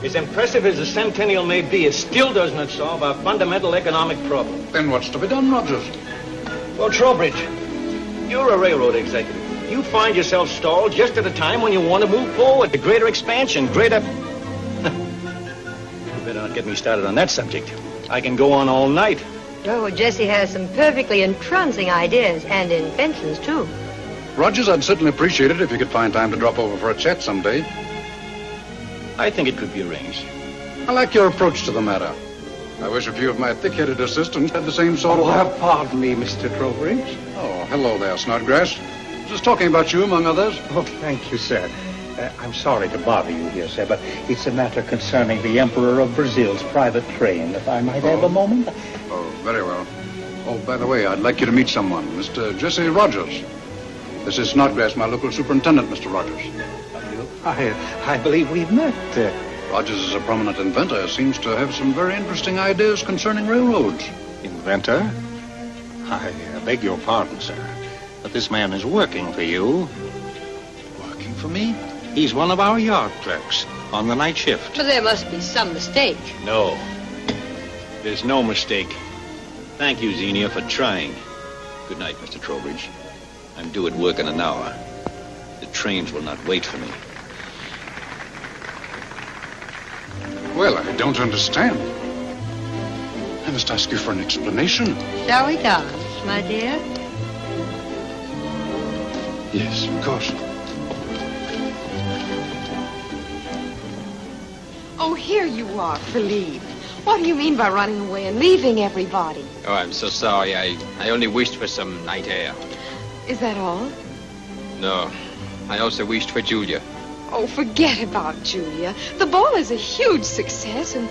[SPEAKER 5] As impressive as the Centennial may be, it still does not solve our fundamental economic problem.
[SPEAKER 4] Then what's to be done, Rogers?
[SPEAKER 5] Well, Trowbridge, you're a railroad executive. You find yourself stalled just at a time when you want to move forward to greater expansion, greater... You better not get me started on that subject. I can go on all night.
[SPEAKER 18] Oh, Jesse has some perfectly entrancing ideas and inventions, too.
[SPEAKER 4] Rogers, I'd certainly appreciate it if you could find time to drop over for a chat someday.
[SPEAKER 5] I think it could be arranged.
[SPEAKER 4] I like your approach to the matter. I wish a few of my thick-headed assistants had the same sort of...
[SPEAKER 16] Pardon me, Mr. Trowbridge.
[SPEAKER 4] Oh, hello there, Snodgrass. Just talking about you, among others.
[SPEAKER 16] Oh, thank you, sir. I'm sorry to bother you here, sir, but it's a matter concerning the Emperor of Brazil's private train, if I might have a moment.
[SPEAKER 4] Oh, very well. Oh, by the way, I'd like you to meet someone, Mr. Jesse Rogers. This is Snodgrass, my local superintendent, Mr. Rogers.
[SPEAKER 16] I believe we've met.
[SPEAKER 4] Rogers is a prominent inventor. Seems to have some very interesting ideas concerning railroads.
[SPEAKER 16] Inventor? I beg your pardon, sir, but this man is working for you.
[SPEAKER 4] Working for me?
[SPEAKER 16] He's one of our yard clerks on the night shift.
[SPEAKER 18] But there must be some mistake.
[SPEAKER 5] No. There's no mistake. Thank you, Xenia, for trying. Good night, Mr. Trowbridge. I'm due at work in an hour. The trains will not wait for me.
[SPEAKER 4] Well, I don't understand. I must ask you for an explanation.
[SPEAKER 18] Shall we dance, my dear?
[SPEAKER 4] Yes, of course.
[SPEAKER 6] Oh, here you are, Philippe. What do you mean by running away and leaving everybody?
[SPEAKER 14] Oh, I'm so sorry. I only wished for some night air.
[SPEAKER 6] Is that all?
[SPEAKER 14] No, I also wished for Julia.
[SPEAKER 6] Oh, forget about Julia. The ball is a huge success, and...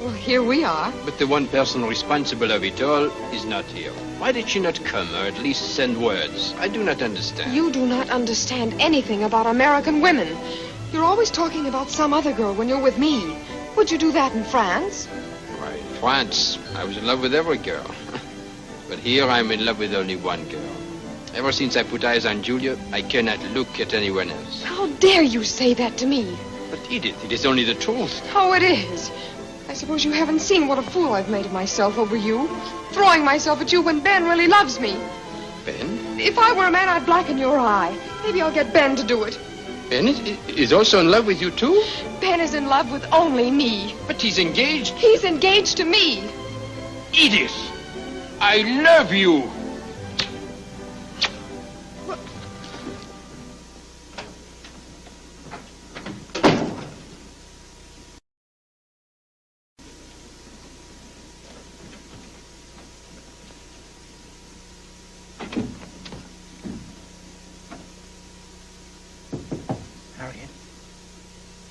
[SPEAKER 6] well, here we are.
[SPEAKER 14] But the one person responsible of it all is not here. Why did she not come, or at least send words? I do not understand.
[SPEAKER 6] You do not understand anything about American women. You're always talking about some other girl when you're with me. Would you do that in France?
[SPEAKER 14] Why, in France, I was in love with every girl. But here I'm in love with only one girl. Ever since I put eyes on Julia, I cannot look at anyone else.
[SPEAKER 6] How dare you say that to me?
[SPEAKER 14] But Edith, it is only the truth.
[SPEAKER 6] Oh, it is. I suppose you haven't seen what a fool I've made of myself over you. Throwing myself at you when Ben really loves me.
[SPEAKER 14] Ben?
[SPEAKER 6] If I were a man, I'd blacken your eye. Maybe I'll get Ben to do it.
[SPEAKER 14] Ben is also in love with you, too?
[SPEAKER 15] Ben is in love with only me.
[SPEAKER 14] But he's engaged.
[SPEAKER 15] He's engaged to me.
[SPEAKER 14] Edith, I love you.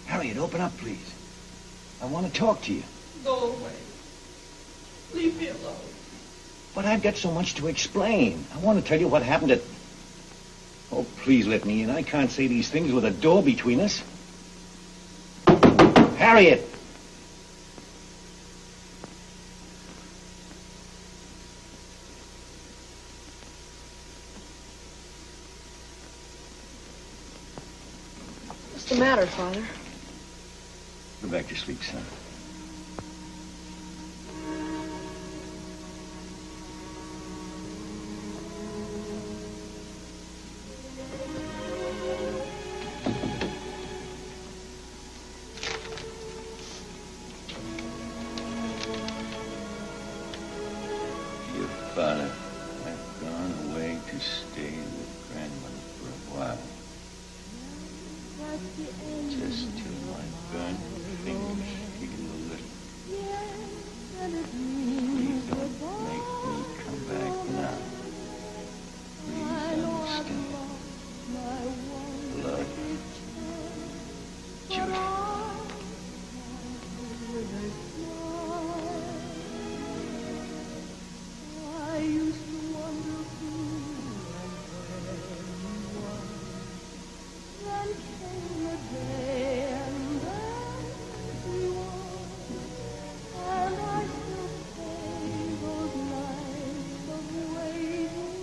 [SPEAKER 5] Harriet, open up, please. I want to talk to you.
[SPEAKER 10] Go away. Leave me alone.
[SPEAKER 5] But I've got so much to explain. I want to tell you what happened at... Oh, please let me in. I can't say these things with a door between us. Harriet!
[SPEAKER 8] What's the matter, Father?
[SPEAKER 5] Go back to sleep, son. Your father had gone away to stay with grandmother for a while. Just till my burned fingers begin to lift. Please don't make me come back now. Please understand. Love, Judy.
[SPEAKER 10] I used to wonder who and where you were. Then came the day and then you were. And I still pay those nights of waiting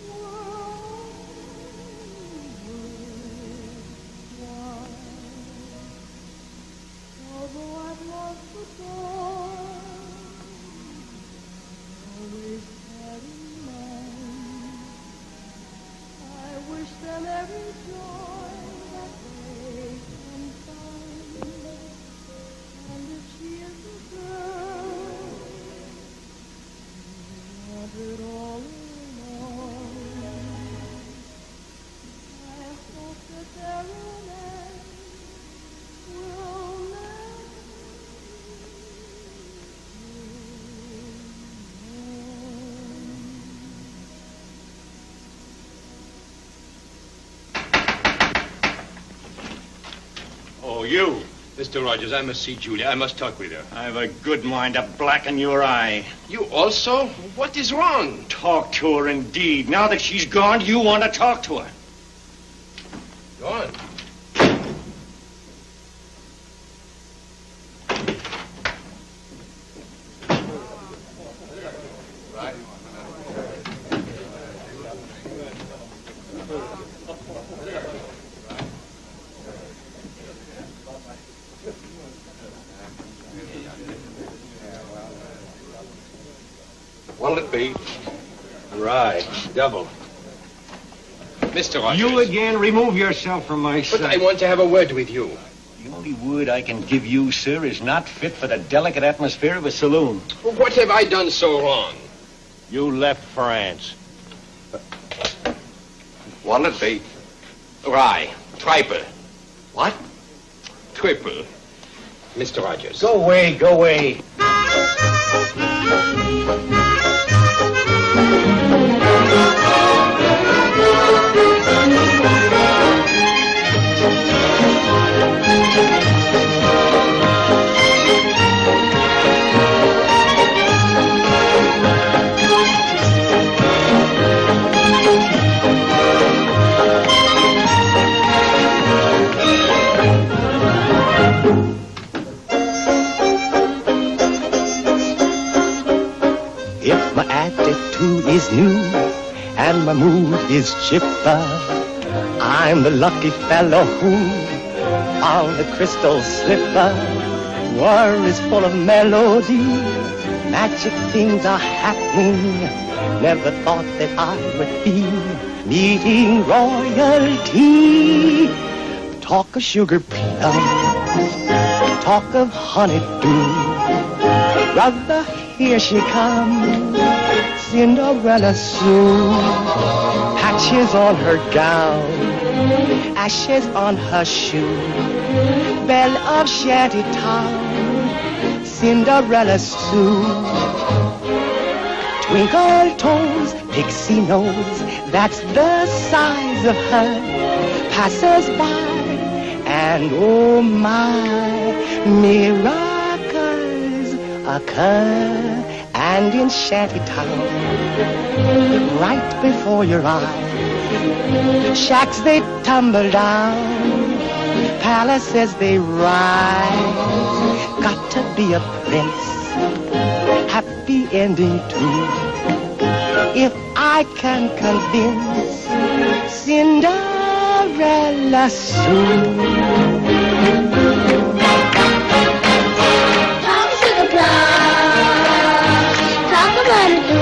[SPEAKER 10] were worthwhile. Although I've lost the door, always had in mind. I wish them every joy that they can find. And if she is a girl, who wanted all along, I hope that their romance will never
[SPEAKER 5] Oh, you.
[SPEAKER 21] Mr. Rogers, I must see Julia. I must talk with her.
[SPEAKER 5] I have a good mind to blacken your eye.
[SPEAKER 14] You also? What is wrong?
[SPEAKER 5] Talk to her, indeed. Now that she's gone, you want to talk to her.
[SPEAKER 14] Go on.
[SPEAKER 21] What'll it be? Right. Double.
[SPEAKER 14] Mr. Rogers.
[SPEAKER 5] You again? Remove yourself from my sight.
[SPEAKER 14] But I want to have a word with you.
[SPEAKER 5] The only word I can give you, sir, is not fit for the delicate atmosphere of a saloon.
[SPEAKER 14] Well, what have I done so wrong?
[SPEAKER 21] You left France.
[SPEAKER 14] What'll it be? Rye. Triple.
[SPEAKER 21] What?
[SPEAKER 14] Triple. Mr. Rogers.
[SPEAKER 5] Go away, go away.
[SPEAKER 17] If my attitude is new and my mood is chipper, I'm the lucky fellow who on the crystal slipper world is full of melody Magic things are happening. Never thought that I would be meeting royalty. Talk of sugar plum, talk of honeydew. Brother, here she comes, Cinderella Sue. Patches on her gown, ashes on her shoe. Belle of shanty town, Cinderella Sue. Twinkle toes, pixie nose, that's the size of her. Passers by, and oh my, miracles occur. And in shantytown, right before your eyes, shacks they tumble down, palaces they rise. Got to be a prince, happy ending too. If I can convince Cinderella Sue.
[SPEAKER 10] Talk sugar plum, talk about it do.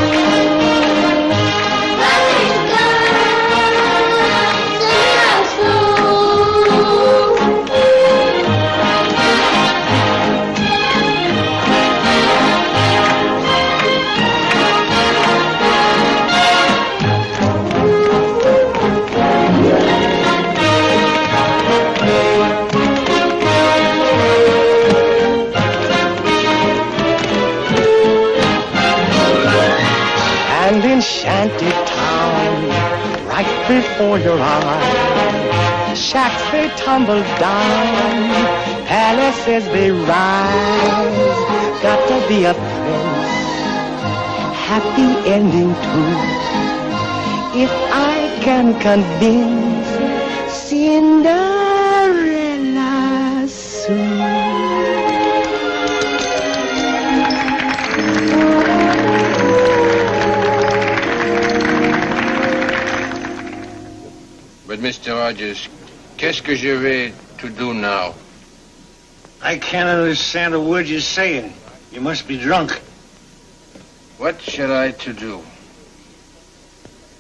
[SPEAKER 17] Shanty town, right before your eyes. Shacks they tumble down, palaces they rise. Got to be a prince, happy ending too. If I can convince Cinderella Sue.
[SPEAKER 14] But, Mr. Rogers, qu'est-ce que je vais to do now?
[SPEAKER 5] I can't understand a word you're saying. You must be drunk.
[SPEAKER 14] What shall I to do?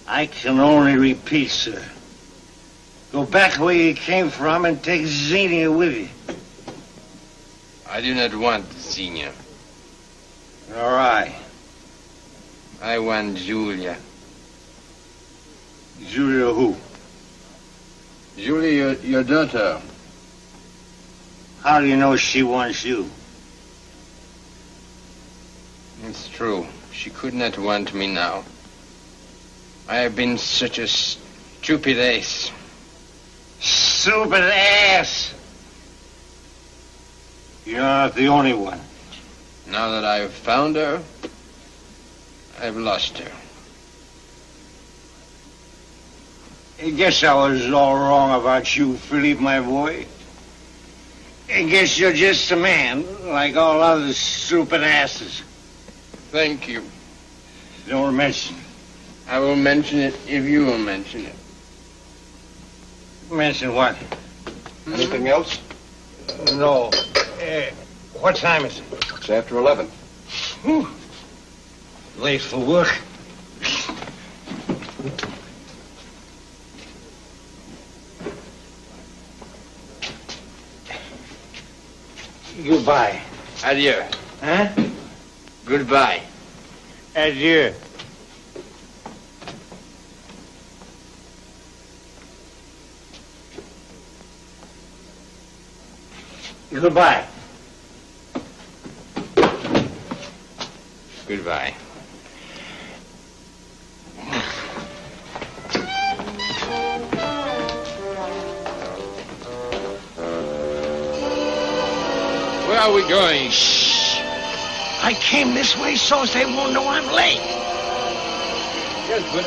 [SPEAKER 5] I can only repeat, sir. Go back where you came from and take Xenia with you.
[SPEAKER 14] I do not want Xenia.
[SPEAKER 5] All right.
[SPEAKER 14] I want Julia.
[SPEAKER 5] Julia who?
[SPEAKER 14] Julia, your daughter.
[SPEAKER 5] How do you know she wants you?
[SPEAKER 14] It's true. She could not want me now. I have been such a stupid ass.
[SPEAKER 5] Stupid ass! You're not the only one.
[SPEAKER 14] Now that I've found her, I've lost her.
[SPEAKER 5] I guess I was all wrong about you, Philippe, my boy. I guess you're just a man, like all other stupid asses.
[SPEAKER 14] Thank you.
[SPEAKER 5] Don't mention it.
[SPEAKER 14] I will mention it if you will mention it.
[SPEAKER 5] Mention what?
[SPEAKER 4] Anything else?
[SPEAKER 5] No. What time is it?
[SPEAKER 4] It's after 11.
[SPEAKER 5] Whew. Late for work. Goodbye.
[SPEAKER 14] Adieu.
[SPEAKER 5] Huh?
[SPEAKER 14] Goodbye.
[SPEAKER 5] Adieu. Goodbye.
[SPEAKER 14] Goodbye. Where are we going?
[SPEAKER 5] Shh. I came this way so they won't know I'm late.
[SPEAKER 14] Yes, but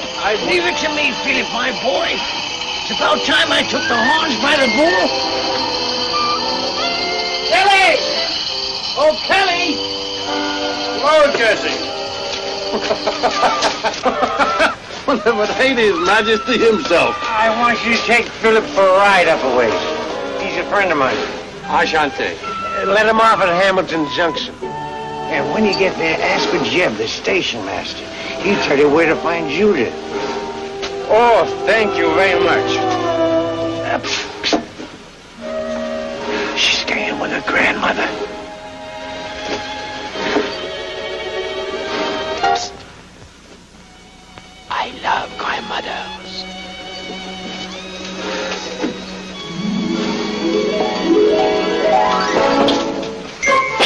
[SPEAKER 5] Leave it to me, Philip, my boy. It's about time I took the horns by the bull. Kelly! Oh, Kelly!
[SPEAKER 14] Hello, Jesse. Well, it ain't His Majesty himself.
[SPEAKER 5] I want you to take Philip for a ride up a ways. He's a friend of mine.
[SPEAKER 14] Enchanté.
[SPEAKER 5] Let him off at Hamilton Junction.
[SPEAKER 3] And when you get there, ask for Jeb, the station master. He'll tell you where to find Judith.
[SPEAKER 17] Oh, thank you very much.
[SPEAKER 3] She's staying with her grandmother. I love grandmothers.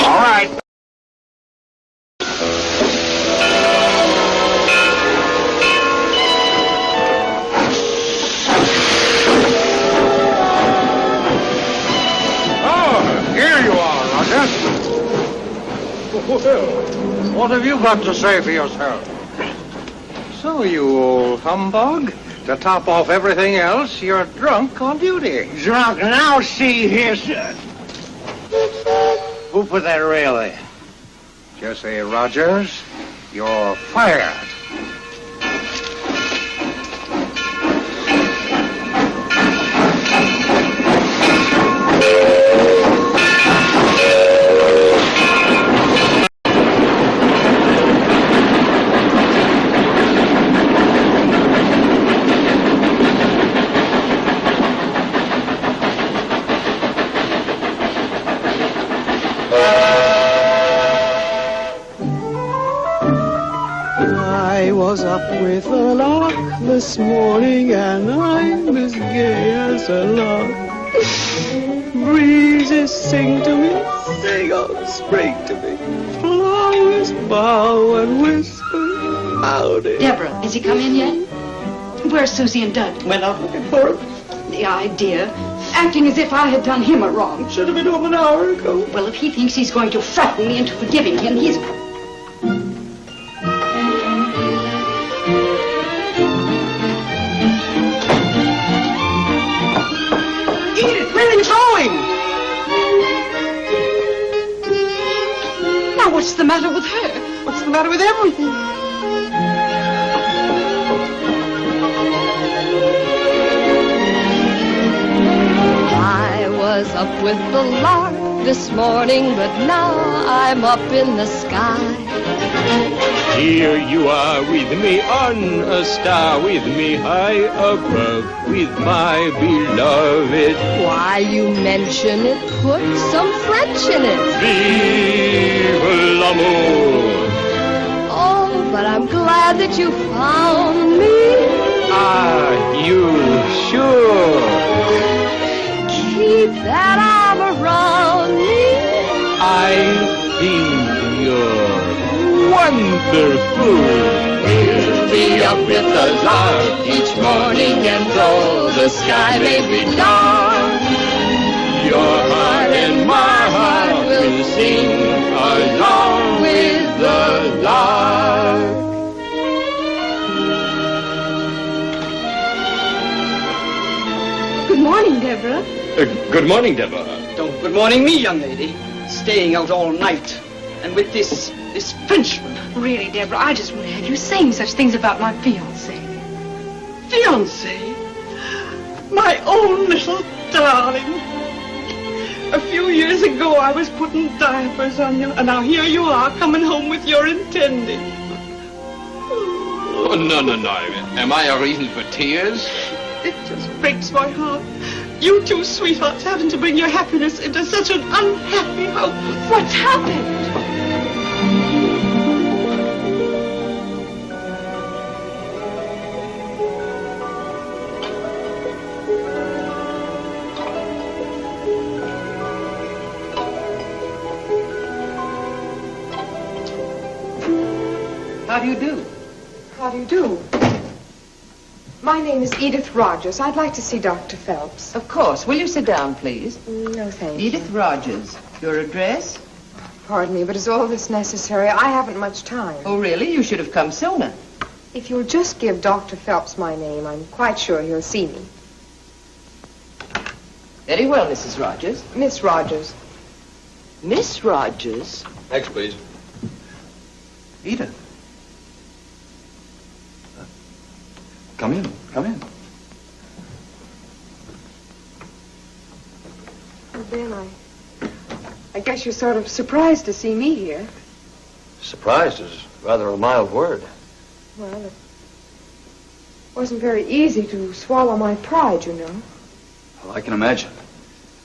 [SPEAKER 3] All right.
[SPEAKER 16] Well, what have you got to say for yourself? So, you old humbug, to top off everything else, you're drunk on duty.
[SPEAKER 3] Drunk? Now see here, sir. Who put that rail there?
[SPEAKER 16] Jesse Rogers, you're fired.
[SPEAKER 12] I was up with a lark this morning, and I'm as gay as a lark. Breezes sing to me, sing on spring to me. Flowers bow and whisper, howdy.
[SPEAKER 19] Deborah, has he come in yet? Where's Susie and Dud?
[SPEAKER 12] Went out looking for him.
[SPEAKER 19] The idea. Acting as if I had done him a wrong.
[SPEAKER 12] Should have been home an hour ago.
[SPEAKER 19] Well, if he thinks he's going to frighten me into forgiving him, he's...
[SPEAKER 12] Edith, where are you going?
[SPEAKER 19] Now, what's the matter with her?
[SPEAKER 12] What's the matter with everything?
[SPEAKER 2] I was up with the lark this morning, but now I'm up in the sky.
[SPEAKER 9] Here you are with me on a star, with me high above, with my beloved.
[SPEAKER 2] While you mention it, put some French in it.
[SPEAKER 9] Vive l'amour!
[SPEAKER 2] Oh, but I'm glad that you found me.
[SPEAKER 9] Are you sure?
[SPEAKER 2] Keep that arm around me.
[SPEAKER 9] I think you're wonderful.
[SPEAKER 2] We'll be up with the lark each morning, and though the sky may be dark,
[SPEAKER 9] Your heart and my heart will sing along with the lark.
[SPEAKER 19] Good morning, Deborah.
[SPEAKER 21] Good morning, Deborah.
[SPEAKER 11] Don't good morning me, young lady. Staying out all night. And with this Frenchman.
[SPEAKER 15] Really, Deborah, I just wouldn't have you saying such things about my fiancé.
[SPEAKER 12] Fiancé? My own little darling. A few years ago, I was putting diapers on you, and now here you are, coming home with your intended.
[SPEAKER 14] Oh, no. Am I a reason for tears?
[SPEAKER 12] It just breaks my heart. You two sweethearts having to bring your happiness into such an unhappy home.
[SPEAKER 15] What's happened?
[SPEAKER 11] How do you do?
[SPEAKER 8] How do you do? My name is Edith Rogers. I'd like to see Dr. Phelps.
[SPEAKER 23] Of course. Will you sit down, please?
[SPEAKER 8] No, thank you.
[SPEAKER 23] Edith Rogers. Your address?
[SPEAKER 8] Pardon me, but is all this necessary? I haven't much time.
[SPEAKER 23] Oh, really? You should have come sooner.
[SPEAKER 8] If you'll just give Dr. Phelps my name, I'm quite sure he'll see me.
[SPEAKER 23] Very well, Mrs. Rogers.
[SPEAKER 8] Miss Rogers.
[SPEAKER 23] Miss Rogers?
[SPEAKER 14] Next, please.
[SPEAKER 11] Edith. Come in.
[SPEAKER 8] Well, Ben, I guess you're sort of surprised to see me here.
[SPEAKER 11] Surprised is rather a mild word.
[SPEAKER 8] Well, it wasn't very easy to swallow my pride, you know.
[SPEAKER 11] Well, I can imagine.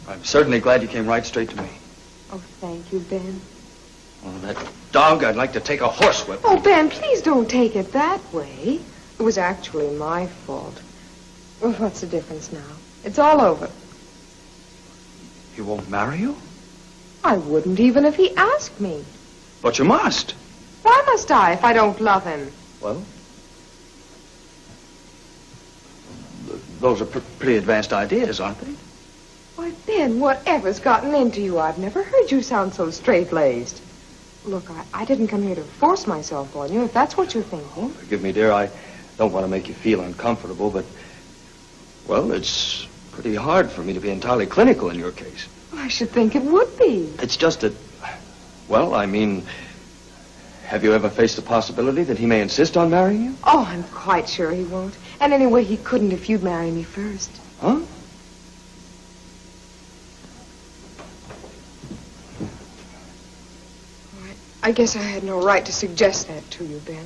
[SPEAKER 11] I'm certainly glad you came right straight to me.
[SPEAKER 8] Oh, thank you, Ben.
[SPEAKER 11] Well, that dog, I'd like to take a horsewhip.
[SPEAKER 8] Oh, Ben, please don't take it that way. It was actually my fault. Well, what's the difference now? It's all over.
[SPEAKER 11] He won't marry you?
[SPEAKER 8] I wouldn't even if he asked me.
[SPEAKER 11] But you must.
[SPEAKER 8] Why must I if I don't love him?
[SPEAKER 11] Well, those are pretty advanced ideas, aren't they?
[SPEAKER 8] Why, Ben, whatever's gotten into you? I've never heard you sound so straight-laced. Look, I didn't come here to force myself on you, if that's what you're thinking.
[SPEAKER 11] Forgive me, dear. I don't want to make you feel uncomfortable, but, well, it's pretty hard for me to be entirely clinical in your case.
[SPEAKER 8] I should think it would be.
[SPEAKER 11] It's just that, well, I mean, have you ever faced the possibility that he may insist on marrying you?
[SPEAKER 8] Oh, I'm quite sure he won't. And anyway, he couldn't if you'd marry me first.
[SPEAKER 11] Huh?
[SPEAKER 8] I guess I had no right to suggest that to you, Ben.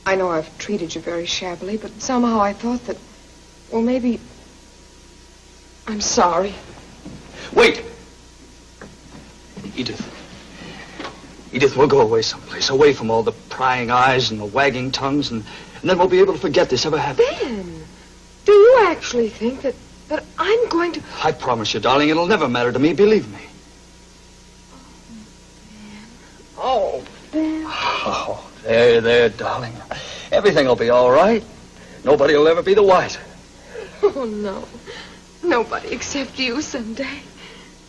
[SPEAKER 8] I know I've treated you very shabbily, but somehow I thought that, well, maybe... I'm sorry.
[SPEAKER 11] Wait! Edith. Edith, we'll go away someplace, away from all the prying eyes and the wagging tongues, and then we'll be able to forget this ever happened.
[SPEAKER 8] Ben, do you actually think that I'm going to...
[SPEAKER 11] I promise you, darling, it'll never matter to me, believe me.
[SPEAKER 8] Oh, Ben.
[SPEAKER 11] Oh, there, darling. Everything will be all right. Nobody will ever be the wiser.
[SPEAKER 8] Oh, no. Nobody except you someday.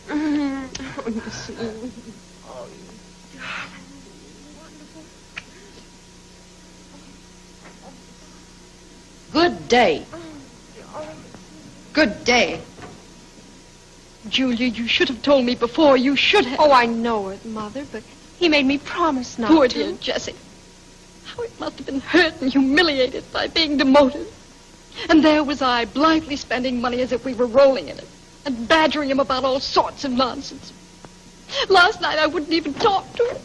[SPEAKER 8] Oh, you see. Oh, you darling.
[SPEAKER 19] Good day. Good day.
[SPEAKER 15] Julia, you should have told me before. You should have.
[SPEAKER 6] Oh, I know it, Mother, but he made me promise not
[SPEAKER 15] Poor
[SPEAKER 6] to.
[SPEAKER 15] dear Jessie. How it must have been hurt and humiliated by being demoted. And there was I, blithely spending money as if we were rolling in it, and badgering him about all sorts of nonsense. Last night I wouldn't even talk to him.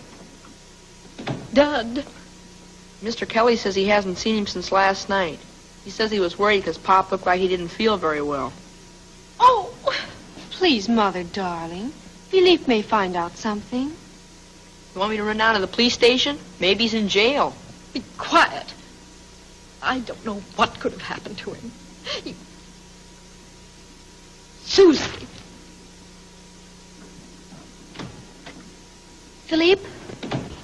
[SPEAKER 15] Dad.
[SPEAKER 1] Mr. Kelly says he hasn't seen him since last night. He says he was worried because Pop looked like he didn't feel very well.
[SPEAKER 6] Oh, please, Mother, darling. Philippe may find out something.
[SPEAKER 1] You want me to run down to the police station? Maybe he's in jail.
[SPEAKER 15] Be quiet. I don't know what could have happened to him. Susie.
[SPEAKER 6] Philippe?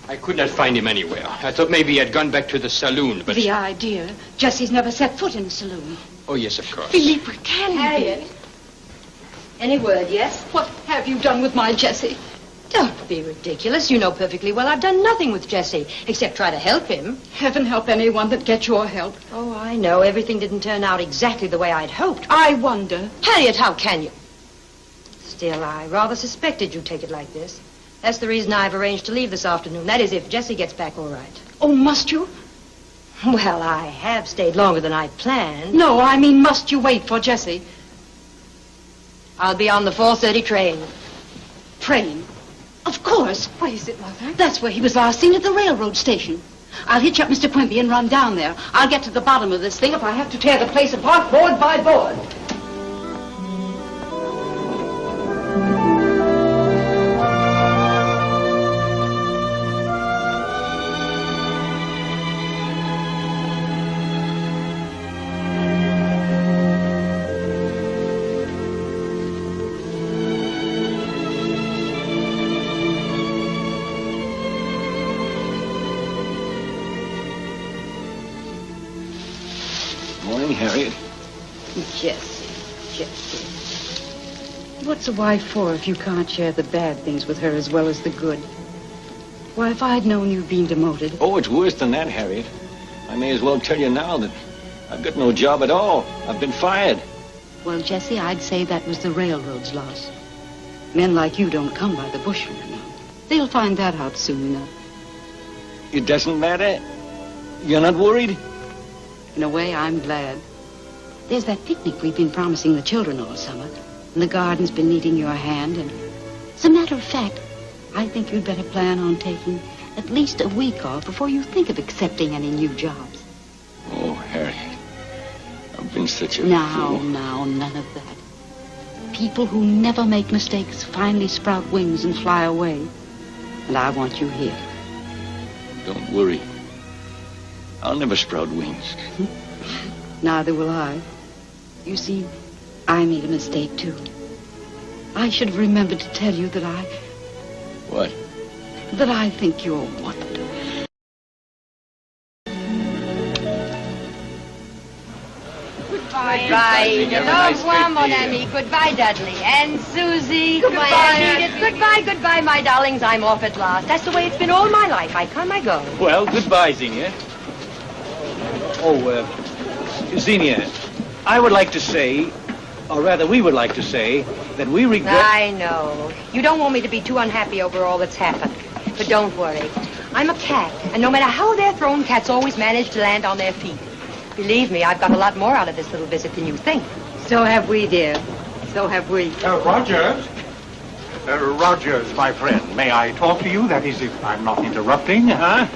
[SPEAKER 14] I could not find him anywhere. I thought maybe he had gone back to the saloon, but...
[SPEAKER 19] The idea. Jessie's never set foot in the saloon.
[SPEAKER 14] Oh, yes, of course.
[SPEAKER 15] Philippe, where can he
[SPEAKER 19] Harriet.
[SPEAKER 15] be?
[SPEAKER 19] Any word, yes?
[SPEAKER 15] What have you done with my Jessie?
[SPEAKER 18] Don't be ridiculous. You know perfectly well I've done nothing with Jesse, except try to help him.
[SPEAKER 19] Heaven help anyone that gets your help.
[SPEAKER 18] Oh, I know. Everything didn't turn out exactly the way I'd hoped.
[SPEAKER 19] I wonder.
[SPEAKER 18] Harriet, how can you? Still, I rather suspected you'd take it like this. That's the reason I've arranged to leave this afternoon. That is, if Jesse gets back all right.
[SPEAKER 19] Oh, must you?
[SPEAKER 18] Well, I have stayed longer than I'd planned.
[SPEAKER 19] No, I mean, must you wait for Jesse?
[SPEAKER 18] I'll be on the 4:30 train.
[SPEAKER 19] Train? Of course.
[SPEAKER 15] What is it, Mother?
[SPEAKER 19] That's where he was last seen at the railroad station. I'll hitch up Mr. Quimby and run down there. I'll get to the bottom of this thing if I have to tear the place apart board by board.
[SPEAKER 5] Morning, Harriet.
[SPEAKER 19] Jesse. What's a wife for if you can't share the bad things with her as well as the good? Why, if I'd known you'd been demoted...
[SPEAKER 5] Oh, it's worse than that, Harriet. I may as well tell you now that I've got no job at all. I've been fired.
[SPEAKER 19] Well, Jesse, I'd say that was the railroad's loss. Men like you don't come by the bushel, you know. They'll find that out soon enough.
[SPEAKER 5] It doesn't matter? You're not worried?
[SPEAKER 19] In a way, I'm glad. There's that picnic we've been promising the children all summer. And the garden's been needing your hand. And as a matter of fact, I think you'd better plan on taking at least a week off before you think of accepting any new jobs.
[SPEAKER 21] Oh, Harriet, I've been such a
[SPEAKER 19] Now,
[SPEAKER 21] fool.
[SPEAKER 19] none of that. People who never make mistakes finally sprout wings and fly away. And I want you here.
[SPEAKER 21] Don't worry. I'll never sprout wings.
[SPEAKER 19] Neither will I. You see, I made a mistake, too. I should have remembered to tell you that
[SPEAKER 21] What?
[SPEAKER 19] that I think you're wonderful.
[SPEAKER 18] Goodbye, Edith. Au revoir, mon ami. Goodbye, Dudley. And Susie. Goodbye, Edith. Goodbye, my darlings. I'm off at last. That's the way it's been all my life. I come, I go.
[SPEAKER 5] Well, goodbye, Xenia. Oh, Xenia, I would like to say, or rather we would like to say, that we regret...
[SPEAKER 18] I know. You don't want me to be too unhappy over all that's happened. But don't worry. I'm a cat, and no matter how they're thrown, cats always manage to land on their feet. Believe me, I've got a lot more out of this little visit than you think.
[SPEAKER 19] So have we, dear. So have we.
[SPEAKER 16] Rogers? Rogers, my friend, may I talk to you? That is, if I'm not interrupting. Huh?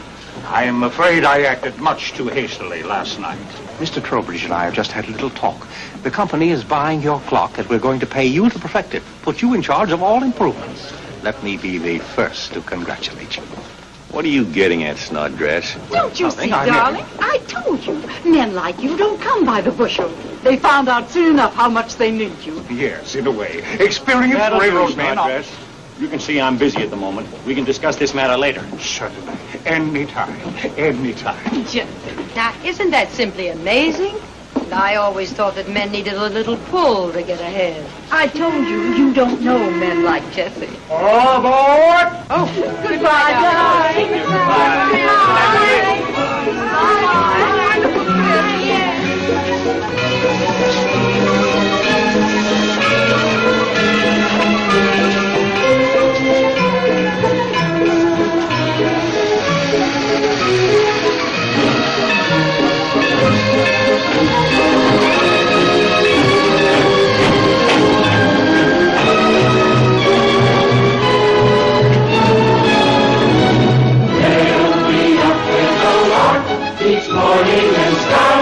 [SPEAKER 16] I'm afraid I acted much too hastily last night. Mr. Trowbridge and I have just had a little talk. The company is buying your clock, and we're going to pay you to perfect it. Put you in charge of all improvements. Let me be the first to congratulate you.
[SPEAKER 21] What are you getting at, Snodgrass?
[SPEAKER 19] Don't you
[SPEAKER 16] Nothing,
[SPEAKER 19] see,
[SPEAKER 16] I
[SPEAKER 19] darling? I told you. Men like you don't come by the bushel. They found out soon enough how much they need you.
[SPEAKER 16] Yes, in a way. Experienced
[SPEAKER 5] That'll do,
[SPEAKER 16] railroad man.
[SPEAKER 5] Snodgrass. You can see I'm busy at the moment. We can discuss this matter later.
[SPEAKER 16] Certainly. Anytime. Anytime.
[SPEAKER 18] Now, isn't that simply amazing? And I always thought that men needed a little pull to get ahead.
[SPEAKER 19] I told you, you don't know men like Jesse.
[SPEAKER 16] All aboard!
[SPEAKER 18] Oh, goodbye, darling.
[SPEAKER 2] Each morning and sky.